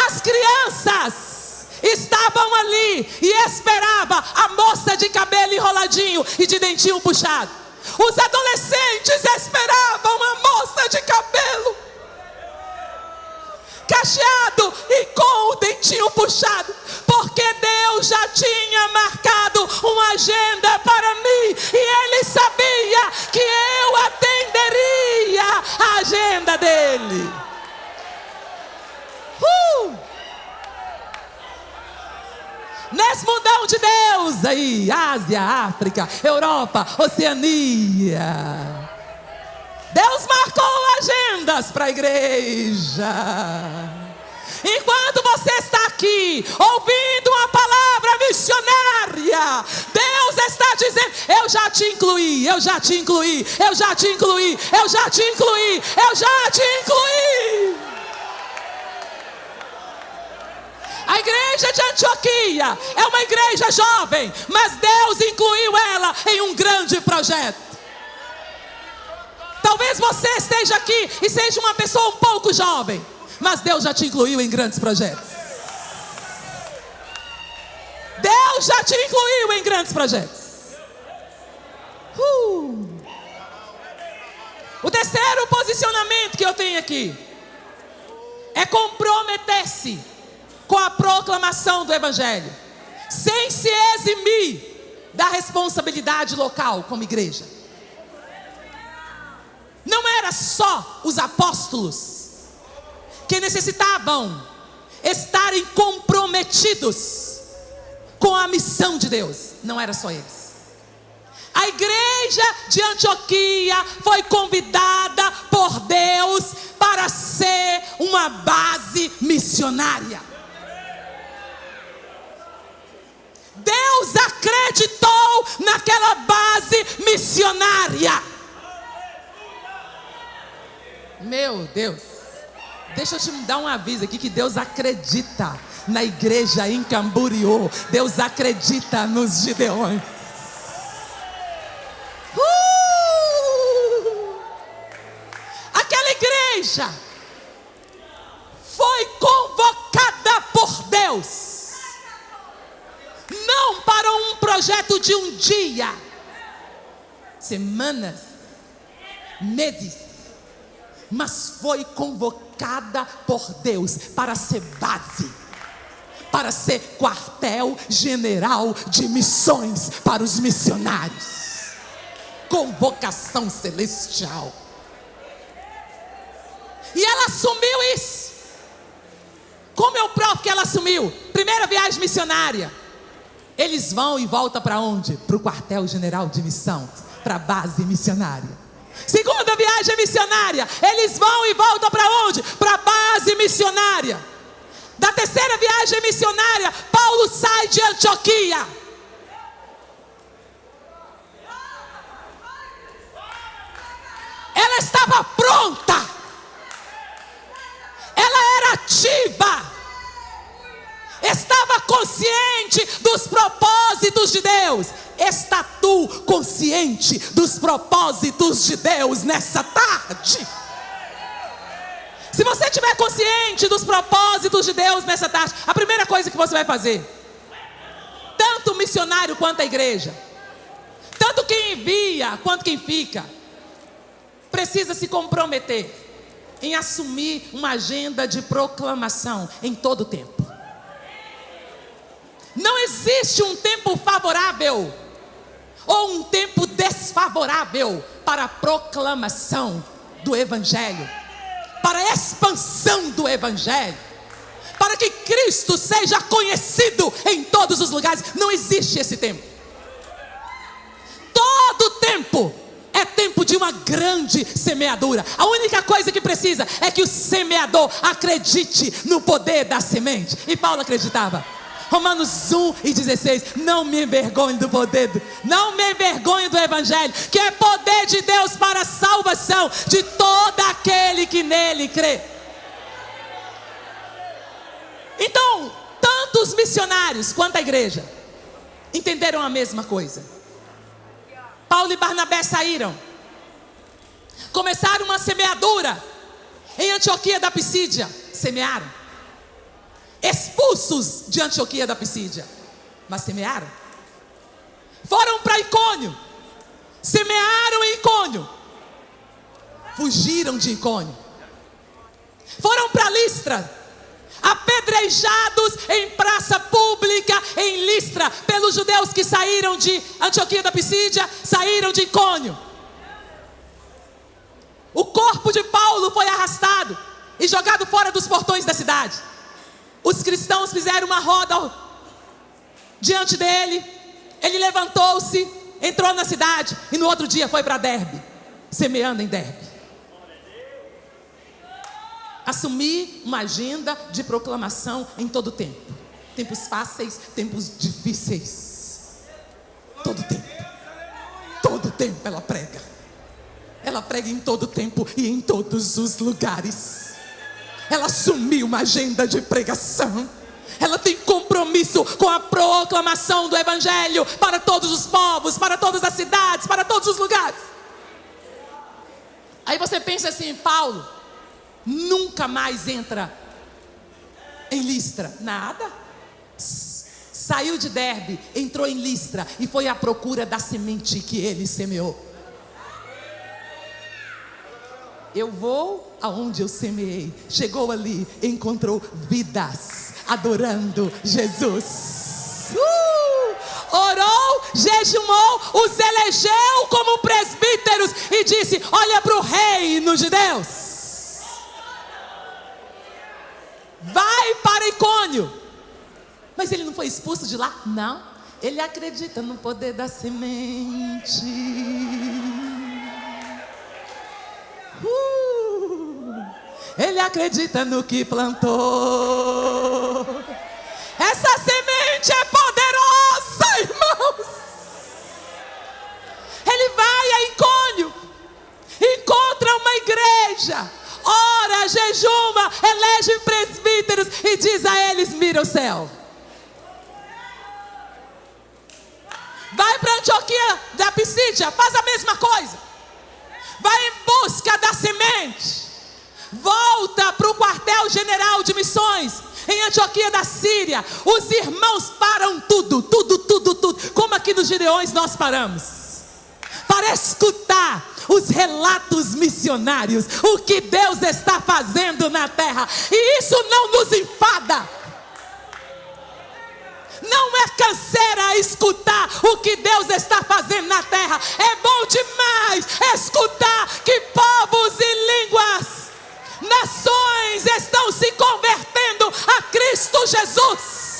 As crianças estavam ali e esperavam a moça de cabelo enroladinho e de dentinho puxado. Os adolescentes esperavam a moça de cabelo cacheado e com o dentinho puxado, porque Deus já tinha marcado uma agenda para mim, e Ele sabia que eu atenderia a agenda dele. Nesse mundão de Deus aí, Ásia, África, Europa, Oceania, Deus marcou agendas para a igreja. Enquanto você está aqui ouvindo uma palavra missionária, Deus está dizendo: eu já te incluí, eu já te incluí, eu já te incluí, eu já te incluí, eu já te incluí. A igreja de Antioquia é uma igreja jovem, mas Deus incluiu ela em um grande projeto. Talvez você esteja aqui e seja uma pessoa um pouco jovem, mas Deus já te incluiu em grandes projetos. Deus já te incluiu em grandes projetos. O terceiro posicionamento que eu tenho aqui é comprometer-se com a proclamação do Evangelho, sem se eximir da responsabilidade local como igreja. Não era só os apóstolos que necessitavam estarem comprometidos com a missão de Deus. Não era só eles. A igreja de Antioquia foi convidada por Deus para ser uma base missionária. Deus acreditou naquela base missionária. Meu Deus, deixa eu te dar um aviso aqui, que Deus acredita na igreja em Camboriú. Deus acredita nos Gideões. Aquela igreja foi convocada por Deus, não para um projeto de um dia, semanas, meses, mas foi convocada por Deus para ser base, para ser quartel-general de missões para os missionários, com vocação celestial. E ela assumiu isso. Como eu provo que ela assumiu? Primeira viagem missionária. Eles vão e voltam para onde? Para o quartel-general de missão, para a base missionária. Segunda viagem missionária. Eles vão e voltam para onde? Para a base missionária. Da terceira viagem missionária, Paulo sai de Antioquia. Ela estava pronta. Ela era ativa. Estava consciente dos propósitos de Deus. Está tu consciente dos propósitos de Deus nessa tarde? Se você estiver consciente dos propósitos de Deus nessa tarde, a primeira coisa que você vai fazer, tanto o missionário quanto a igreja, tanto quem envia quanto quem fica, precisa se comprometer em assumir uma agenda de proclamação em todo o tempo. Não existe um tempo favorável ou um tempo desfavorável para a proclamação do Evangelho, para a expansão do Evangelho, para que Cristo seja conhecido em todos os lugares. Não existe esse tempo. Todo tempo é tempo de uma grande semeadura. A única coisa que precisa é que o semeador acredite no poder da semente. E Paulo acreditava. Romanos 1:16, não me envergonhe do poder, não me envergonhe do Evangelho, que é poder de Deus para a salvação de todo aquele que nele crê. Então, tanto os missionários quanto a igreja entenderam a mesma coisa. Paulo e Barnabé saíram, começaram uma semeadura em Antioquia da Pisídia, semearam. Expulsos de Antioquia da Pisídia, mas semearam. Foram para Icônio, semearam em Icônio, fugiram de Icônio. Foram para Listra, apedrejados em praça pública em Listra, pelos judeus que saíram de Antioquia da Pisídia, saíram de Icônio. O corpo de Paulo foi arrastado e jogado fora dos portões da cidade. Os cristãos fizeram uma roda diante dele. Ele levantou-se, entrou na cidade e no outro dia foi para Derbe, semeando em Derbe. Assumir uma agenda de proclamação em todo tempo. Tempos fáceis, tempos difíceis. Todo tempo. Todo tempo ela prega. Ela prega em todo tempo e em todos os lugares. Ela assumiu uma agenda de pregação. Ela tem compromisso com a proclamação do Evangelho para todos os povos, para todas as cidades, para todos os lugares. Aí você pensa assim, Paulo nunca mais entra em Listra. Nada. Saiu de Derbe, entrou em Listra e foi à procura da semente que ele semeou. Eu vou aonde eu semeei. Chegou ali, encontrou vidas adorando Jesus. Orou, jejumou, os elegeu como presbíteros e disse: olha para o reino de Deus. Vai para Icônio. Mas ele não foi expulso de lá? Não. Ele acredita no poder da semente. Ele acredita no que plantou. Essa semente é poderosa, irmãos. Ele vai a Icônio, encontra uma igreja, ora, jejuma, elege presbíteros e diz a eles: mira o céu. Vai para Antioquia da Pisídia, faz a mesma coisa. Vai em busca da semente. Volta para o quartel-general de missões em Antioquia da Síria. Os irmãos param tudo. Como aqui nos Gideões nós paramos, para escutar os relatos missionários, o que Deus está fazendo na terra. E isso não nos enfada. Não é canseira escutar o que Deus está fazendo na terra. É bom demais escutar que povos e línguas, nações estão se convertendo a Cristo Jesus.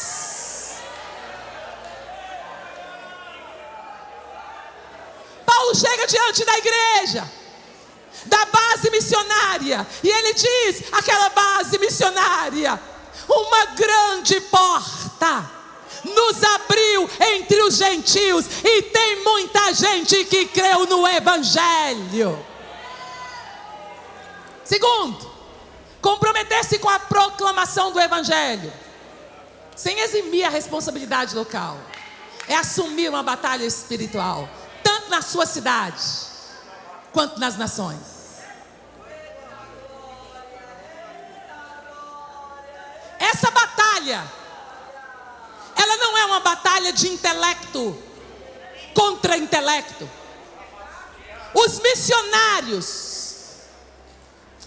Paulo chega diante da igreja, da base missionária, e ele diz: aquela base missionária, uma grande porta nos abriu entre os gentios, e tem muita gente que creu no Evangelho. Segundo, comprometer-se com a proclamação do Evangelho, sem eximir a responsabilidade local, é assumir uma batalha espiritual, tanto na sua cidade, quanto nas nações. Essa batalha, ela não é uma batalha de intelecto contra intelecto. Os missionários,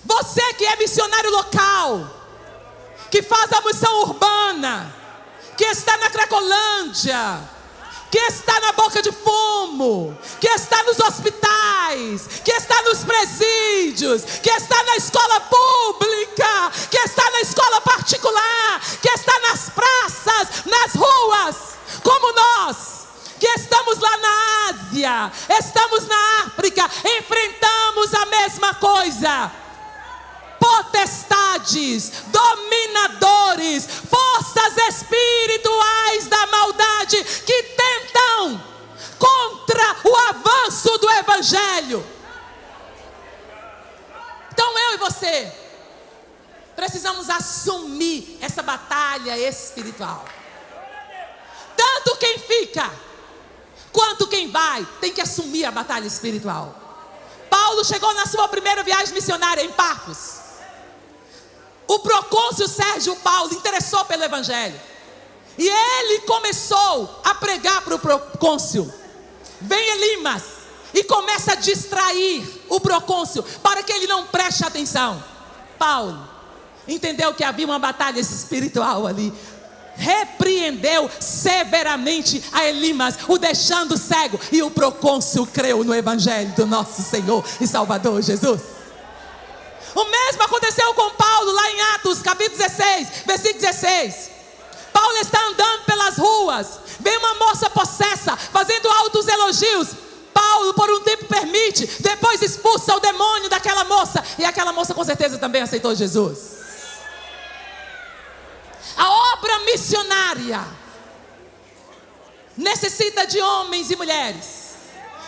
você que é missionário local, que faz a missão urbana, que está na Cracolândia, que está na Boca de Fumo, que está nos hospitais, que está nos presídios, que está na escola pública, que está na escola particular, que está nas praças, nas ruas, como nós, que estamos lá na Ásia, estamos na África, enfrentamos a mesma coisa. Potestades, dominadores, forças espirituais da maldade que tentam contra o avanço do Evangelho. Então eu e você precisamos assumir essa batalha espiritual. Tanto quem fica quanto quem vai tem que assumir a batalha espiritual. Paulo chegou na sua primeira viagem missionária em Pafos. O procônsul Sérgio Paulo interessou pelo Evangelho, e ele começou a pregar para o procônsul. Vem Elimas e começa a distrair o procônsul para que ele não preste atenção. Paulo entendeu que havia uma batalha espiritual ali, repreendeu severamente a Elimas, o deixando cego, e o procônsul creu no Evangelho do nosso Senhor e Salvador Jesus. O mesmo aconteceu com Paulo lá em Atos capítulo 16, versículo 16. Paulo está andando pelas ruas, vem uma moça possessa, fazendo altos elogios. Paulo por um tempo permite, depois expulsa o demônio daquela moça, e aquela moça com certeza também aceitou Jesus. A obra missionária necessita de homens e mulheres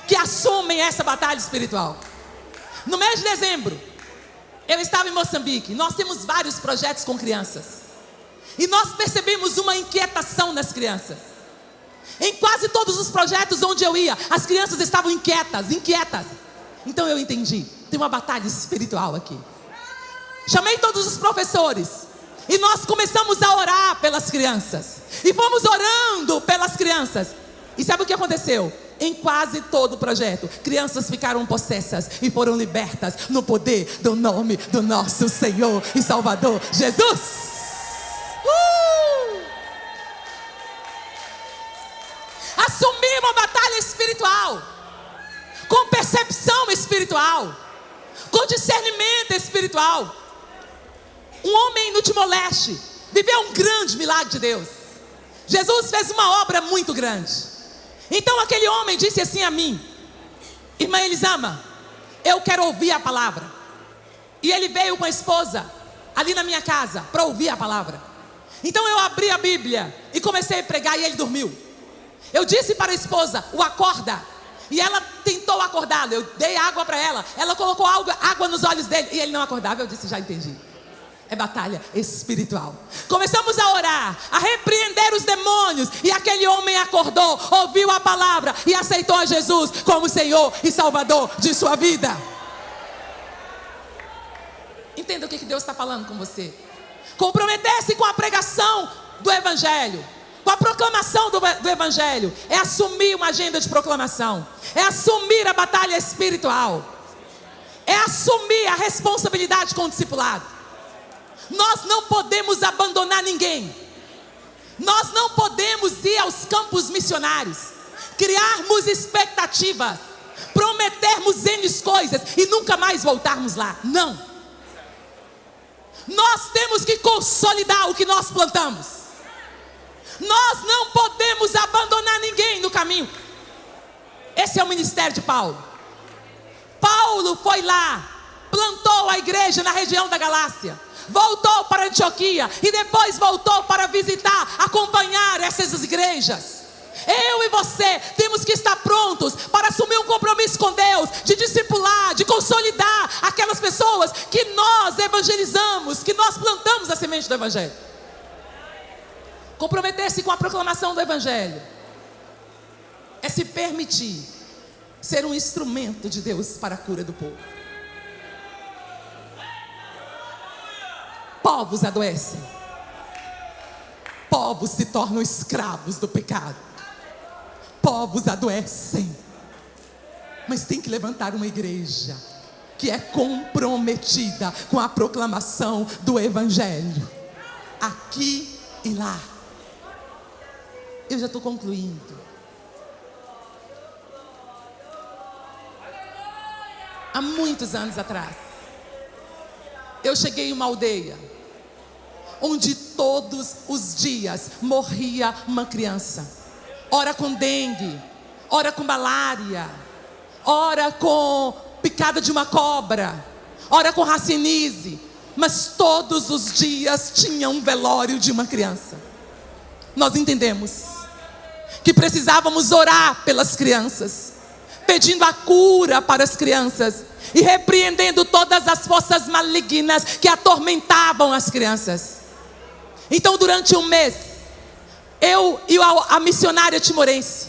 que assumem essa batalha espiritual. No mês de dezembro, eu estava em Moçambique. Nós temos vários projetos com crianças, e nós percebemos uma inquietação nas crianças. Em quase todos os projetos onde eu ia, as crianças estavam inquietas. Então eu entendi, tem uma batalha espiritual aqui. Chamei todos os professores, e nós começamos a orar pelas crianças, e fomos orando pelas crianças. E sabe o que aconteceu? Em quase todo o projeto, crianças ficaram possessas e foram libertas no poder do nome do nosso Senhor e Salvador Jesus. Assumir uma batalha espiritual, com percepção espiritual, com discernimento espiritual. Um homem no Timor-Leste viveu um grande milagre de Deus. Jesus fez uma obra muito grande. Então aquele homem disse assim a mim: irmã Elisama, eu quero ouvir a palavra. E ele veio com a esposa ali na minha casa para ouvir a palavra. Então eu abri a Bíblia e comecei a pregar, e ele dormiu. Eu disse para a esposa: o acorda. E ela tentou acordá-lo. Eu dei água para ela. Ela colocou água nos olhos dele, e ele não acordava. Eu disse: já entendi. É batalha espiritual. Começamos a orar, a repreender os demônios, e aquele homem acordou, ouviu a palavra e aceitou a Jesus como Senhor e Salvador de sua vida. Entenda o que Deus está falando com você. Comprometer-se com a pregação do Evangelho, com a proclamação do Evangelho, é assumir uma agenda de proclamação, é assumir a batalha espiritual, é assumir a responsabilidade com o discipulado. Nós não podemos abandonar ninguém. Nós não podemos ir aos campos missionários, criarmos expectativas, prometermos N coisas e nunca mais voltarmos lá. Não. Nós temos que consolidar o que nós plantamos. Nós não podemos abandonar ninguém no caminho. Esse é o ministério de Paulo. Paulo foi lá, plantou a igreja na região da Galácia, voltou para Antioquia e depois voltou para visitar, acompanhar essas igrejas. Eu e você temos que estar prontos para assumir um compromisso com Deus, de discipular, de consolidar aquelas pessoas que nós evangelizamos, que nós plantamos a semente do evangelho. Comprometer-se com a proclamação do evangelho é se permitir ser um instrumento de Deus para a cura do povo. Povos adoecem, povos se tornam escravos do pecado, povos adoecem, mas tem que levantar uma igreja que é comprometida com a proclamação do evangelho, aqui e lá. Eu já estou concluindo. Há muitos anos atrás, eu cheguei em uma aldeia onde todos os dias morria uma criança. Ora com dengue, ora com malária, ora com picada de uma cobra, ora com racinise. Mas todos os dias tinha um velório de uma criança. Nós entendemos que precisávamos orar pelas crianças, pedindo a cura para as crianças e repreendendo todas as forças malignas que atormentavam as crianças. Então, durante um mês, eu e a missionária timorense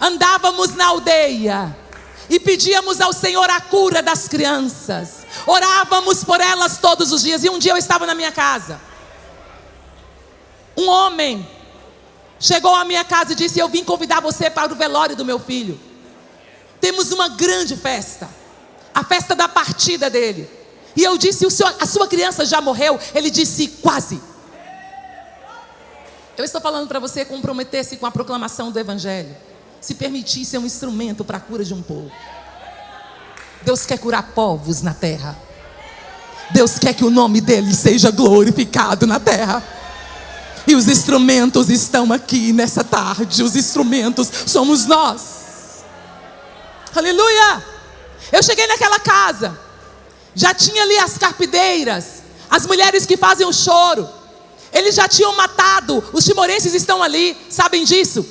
andávamos na aldeia e pedíamos ao Senhor a cura das crianças. Orávamos por elas todos os dias. E um dia eu estava na minha casa. Um homem chegou à minha casa e disse: eu vim convidar você para o velório do meu filho. Temos uma grande festa, a festa da partida dele. E eu disse: a sua criança já morreu? Ele disse: quase. Eu estou falando para você comprometer-se com a proclamação do evangelho, se permitir ser um instrumento para a cura de um povo. Deus quer curar povos na terra. Deus quer que o nome dele seja glorificado na terra. E os instrumentos estão aqui nessa tarde. Os instrumentos somos nós. Aleluia! Eu cheguei naquela casa, já tinha ali as carpideiras, as mulheres que fazem o choro. Eles já tinham matado, os timorenses estão ali, sabem disso.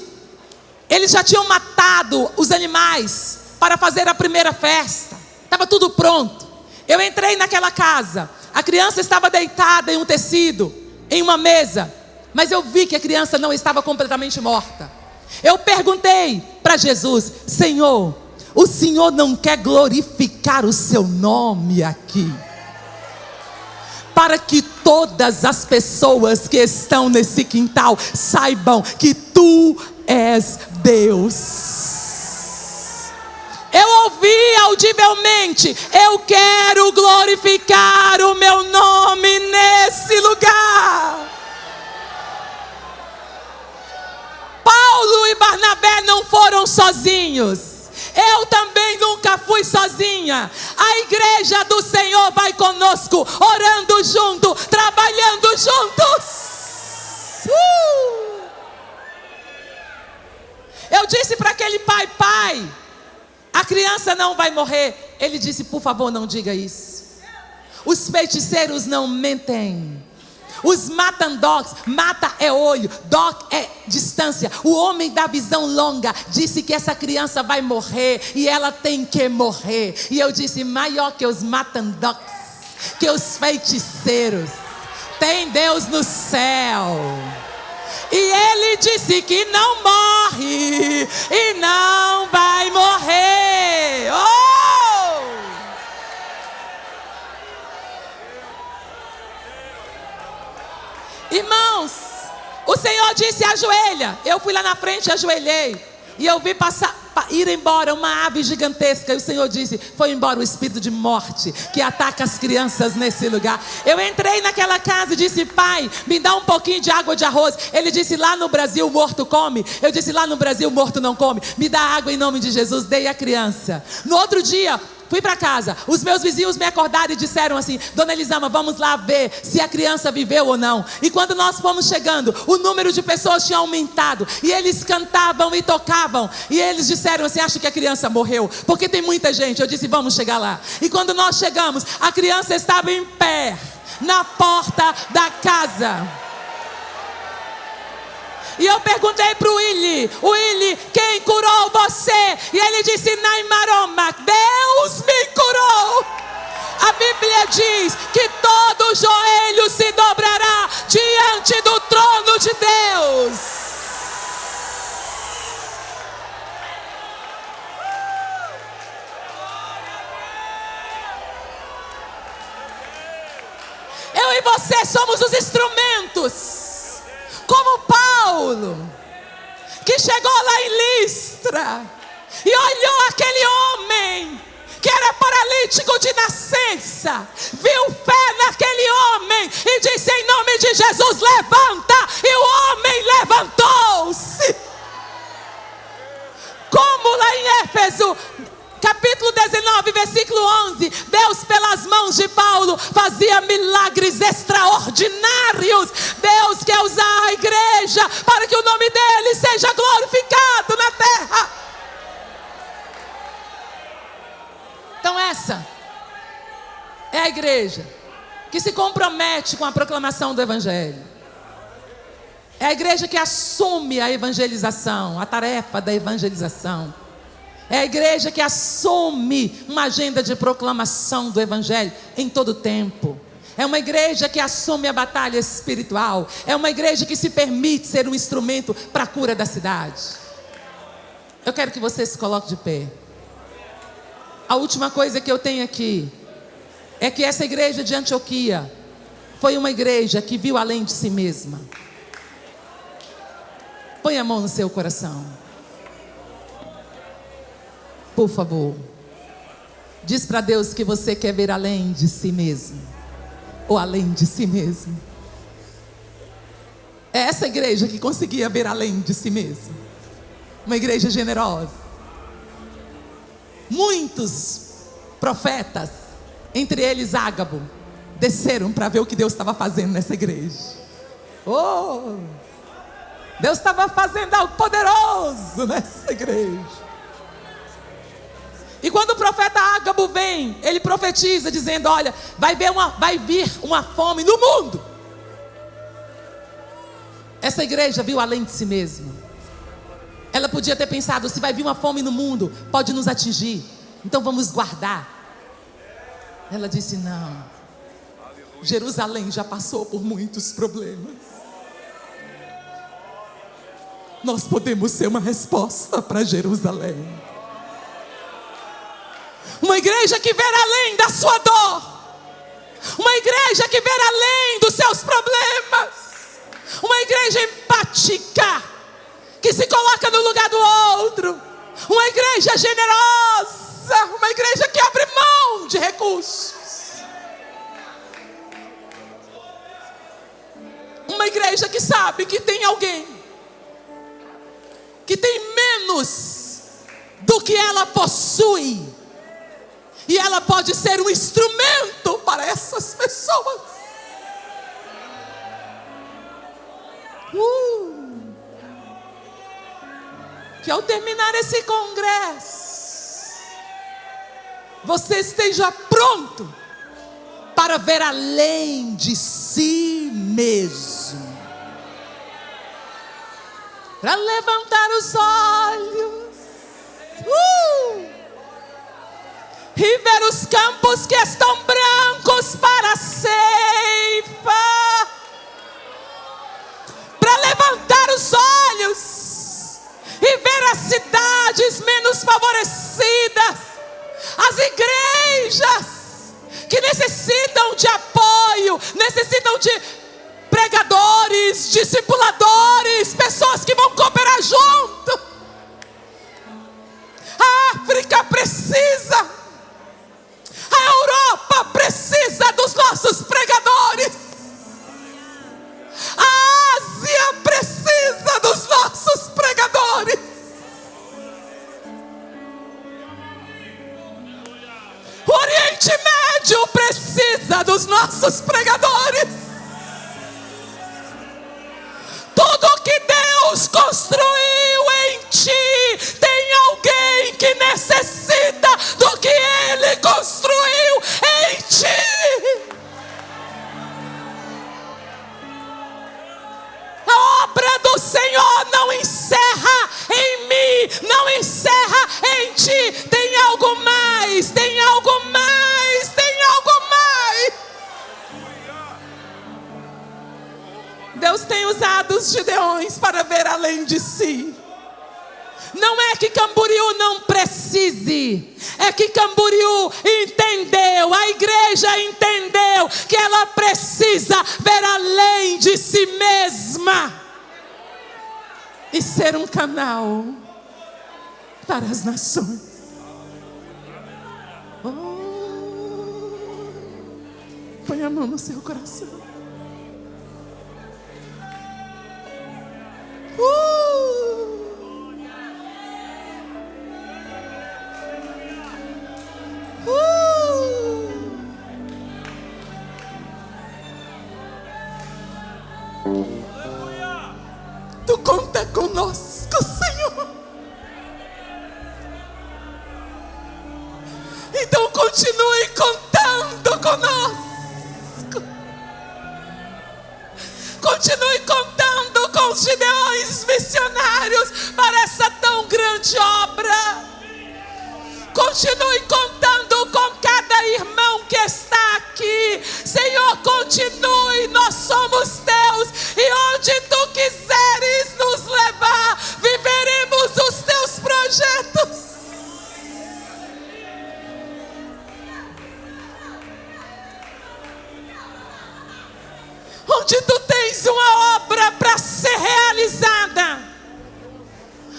Eles já tinham matado os animais para fazer a primeira festa. Estava tudo pronto. Eu entrei naquela casa, a criança estava deitada em um tecido, em uma mesa, mas eu vi que a criança não estava completamente morta. Eu perguntei para Jesus: Senhor, o Senhor não quer glorificar o seu nome aqui, para que todas as pessoas que estão nesse quintal saibam que tu és Deus? Eu ouvi audivelmente: eu quero glorificar o meu nome nesse lugar. Paulo e Barnabé não foram sozinhos. Eu também nunca fui sozinha. A igreja do Senhor vai conosco, orando junto, trabalhando juntos. Eu disse para aquele pai, a criança não vai morrer. Ele disse: por favor, não diga isso. Os feiticeiros não mentem. Os matandogs, mata é olho, dog é distância. O homem da visão longa disse que essa criança vai morrer e ela tem que morrer. E eu disse: maior que os matandogs, que os feiticeiros, tem Deus no céu. E ele disse que não morre e não vai morrer. Oh! Irmãos, o Senhor disse: ajoelha. Eu fui lá na frente e ajoelhei. E eu vi ir embora uma ave gigantesca. E o Senhor disse: foi embora o espírito de morte que ataca as crianças nesse lugar. Eu entrei naquela casa e disse: pai, me dá um pouquinho de água de arroz. Ele disse: lá no Brasil o morto come. Eu disse: lá no Brasil o morto não come. Me dá água em nome de Jesus. Dei a criança. No outro dia, fui para casa, os meus vizinhos me acordaram e disseram assim: dona Elisama, vamos lá ver se a criança viveu ou não. E quando nós fomos chegando, o número de pessoas tinha aumentado, e eles cantavam e tocavam, e eles disseram assim: acho que a criança morreu, porque tem muita gente. Eu disse: vamos chegar lá. E quando nós chegamos, a criança estava em pé, na porta da casa. E eu perguntei para o Willy, quem curou você? E ele disse: Naimaroma, Deus me curou. A Bíblia diz que todo joelho se dobrará diante do trono de Deus. Eu e você somos os instrumentos. Como Paulo, que chegou lá em Listra e olhou aquele homem que era paralítico de nascença, viu fé naquele homem e disse: em nome de Jesus, levanta. E o homem levantou-se. Como lá em Éfeso, capítulo 19, versículo 11, Deus pelas mãos de Paulo fazia milagres extraordinários. Deus quer usar a igreja para que o nome dele seja glorificado na terra. Então essa é a igreja que se compromete com a proclamação do evangelho. É a igreja que assume a evangelização, a tarefa da evangelização. É a igreja que assume uma agenda de proclamação do evangelho em todo o tempo. É uma igreja que assume a batalha espiritual. É uma igreja que se permite ser um instrumento para a cura da cidade. Eu quero que você se coloque de pé. A última coisa que eu tenho aqui é que essa igreja de Antioquia foi uma igreja que viu além de si mesma. Põe a mão no seu coração. Por favor, diz para Deus que você quer ver além de si mesmo, ou além de si mesmo. É essa igreja que conseguia ver além de si mesmo. Uma igreja generosa. Muitos profetas, entre eles Ágabo, desceram para ver o que Deus estava fazendo nessa igreja. Oh, Deus estava fazendo algo poderoso nessa igreja. E quando o profeta Ágabo vem, ele profetiza dizendo: olha, vai vir uma fome no mundo. Essa igreja viu além de si mesma. Ela podia ter pensado: se vai vir uma fome no mundo, pode nos atingir, então vamos guardar. Ela disse: não, Jerusalém já passou por muitos problemas. Nós podemos ser uma resposta para Jerusalém. Uma igreja que vê além da sua dor. Uma igreja que vê além dos seus problemas. Uma igreja empática, que se coloca no lugar do outro. Uma igreja generosa. Uma igreja que abre mão de recursos. Uma igreja que sabe que tem alguém que tem menos do que ela possui. E ela pode ser um instrumento para essas pessoas. Que ao terminar esse congresso, você esteja pronto para ver além de si mesmo. Para levantar os olhos. E ver os campos que estão brancos para a ceifa. Para levantar os olhos e ver as cidades menos favorecidas. As igrejas que necessitam de apoio, necessitam de pregadores, discipuladores, pessoas que vão cooperar junto. A África precisa. A Europa precisa dos nossos pregadores. A Ásia precisa dos nossos pregadores. O Oriente Médio precisa dos nossos pregadores. Tudo que Deus construiu em ti, tem alguém que necessita do que Ele construiu em ti. A obra do Senhor não encerra em mim, não encerra em ti. Tem algo mais, tem algo mais, tem algo mais. Deus tem usado os Gideões para ver além de si. Não é que Camboriú não precise, é que Camboriú entendeu, a igreja entendeu que ela precisa ver além de si mesma e ser um canal para as nações. Oh, põe a mão no seu coração. Tu conta conosco, Senhor. Então continue contando conosco. Continue contando com os Gideões missionários para essa tão grande obra. Continue contando com cada irmão que está aqui. Senhor, continue, nós somos teus. E onde tu quiseres nos levar, viveremos os teus projetos. Onde tu tens uma obra para ser realizada,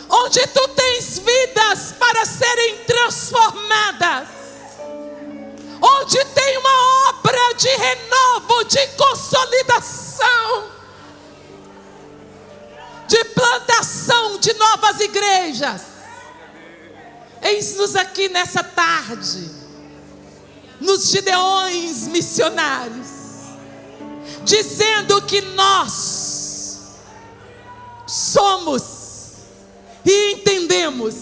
onde tu tens vidas para serem transformadas, onde tem uma obra de renovo, de consolidação, de plantação de novas igrejas. Eis-nos aqui nessa tarde, nos Gideões missionários, dizendo que nós somos e entendemos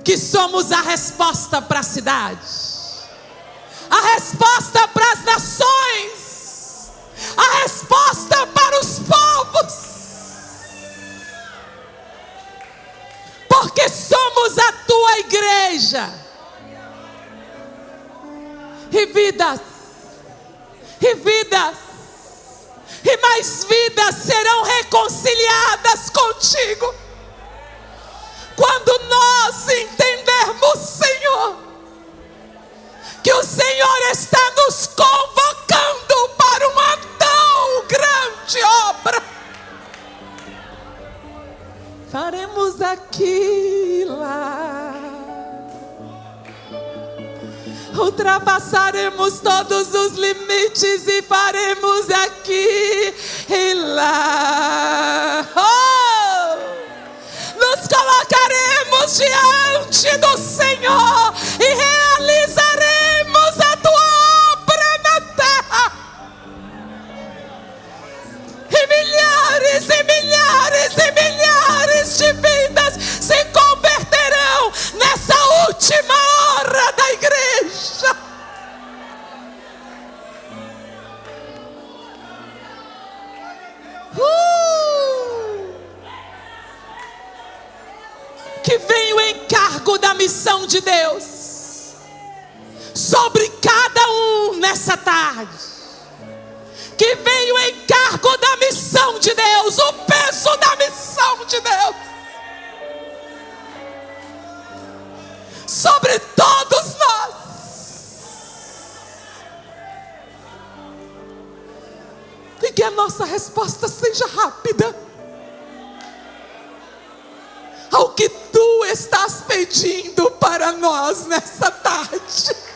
que somos a resposta para a cidade, a resposta para as nações, a resposta para os povos, porque somos a tua igreja. E vidas, e mais vidas serão reconciliadas contigo quando nós entendermos, Senhor, que o Senhor está nos convocando para uma tão grande obra. Faremos aqui e lá, ultrapassaremos todos os limites e faremos aqui e lá. Nos colocaremos diante do Senhor e realizaremos a tua obra na terra. E milhares e milhares e milhares de vidas se converterão nessa última hora da igreja. Que vem o encargo da missão de Deus sobre cada um nessa tarde. Que vem o encargo da missão de Deus, o peso da missão de Deus sobre todos nós. E que a nossa resposta seja rápida ao que tu estás pedindo para nós nessa tarde?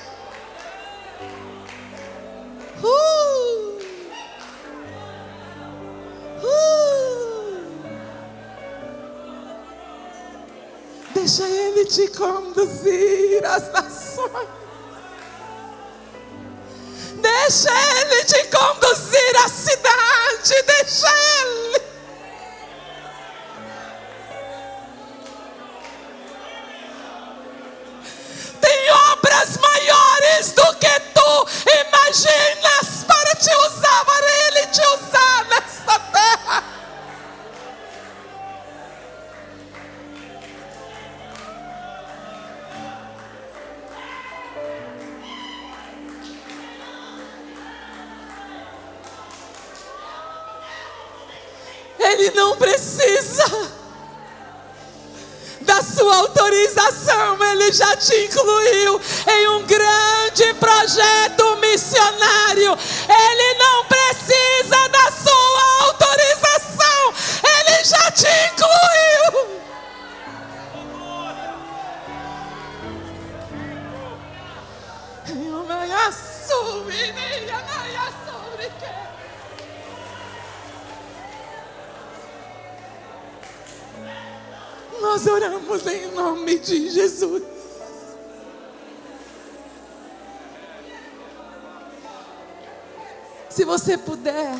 Deixa Ele te conduzir às nações. Deixa Ele te conduzir à cidade. Deixa Ele. Tem obras maiores do que tu imaginas para te usar, para Ele te usar nesta terra. Ele não precisa da sua autorização, Ele já te incluiu em um grande projeto missionário. Ele não precisa da sua autorização, Ele já te incluiu. Nós oramos em nome de Jesus. Se você puder,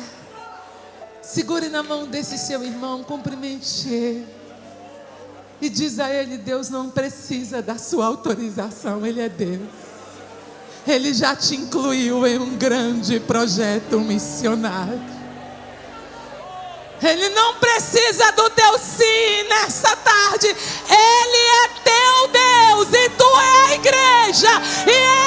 segure na mão desse seu irmão, cumprimente ele e diz a ele: Deus não precisa da sua autorização, Ele é Deus. Ele já te incluiu em um grande projeto missionário. Ele não precisa do teu sim nessa tarde. Ele é teu Deus e tu é a igreja. E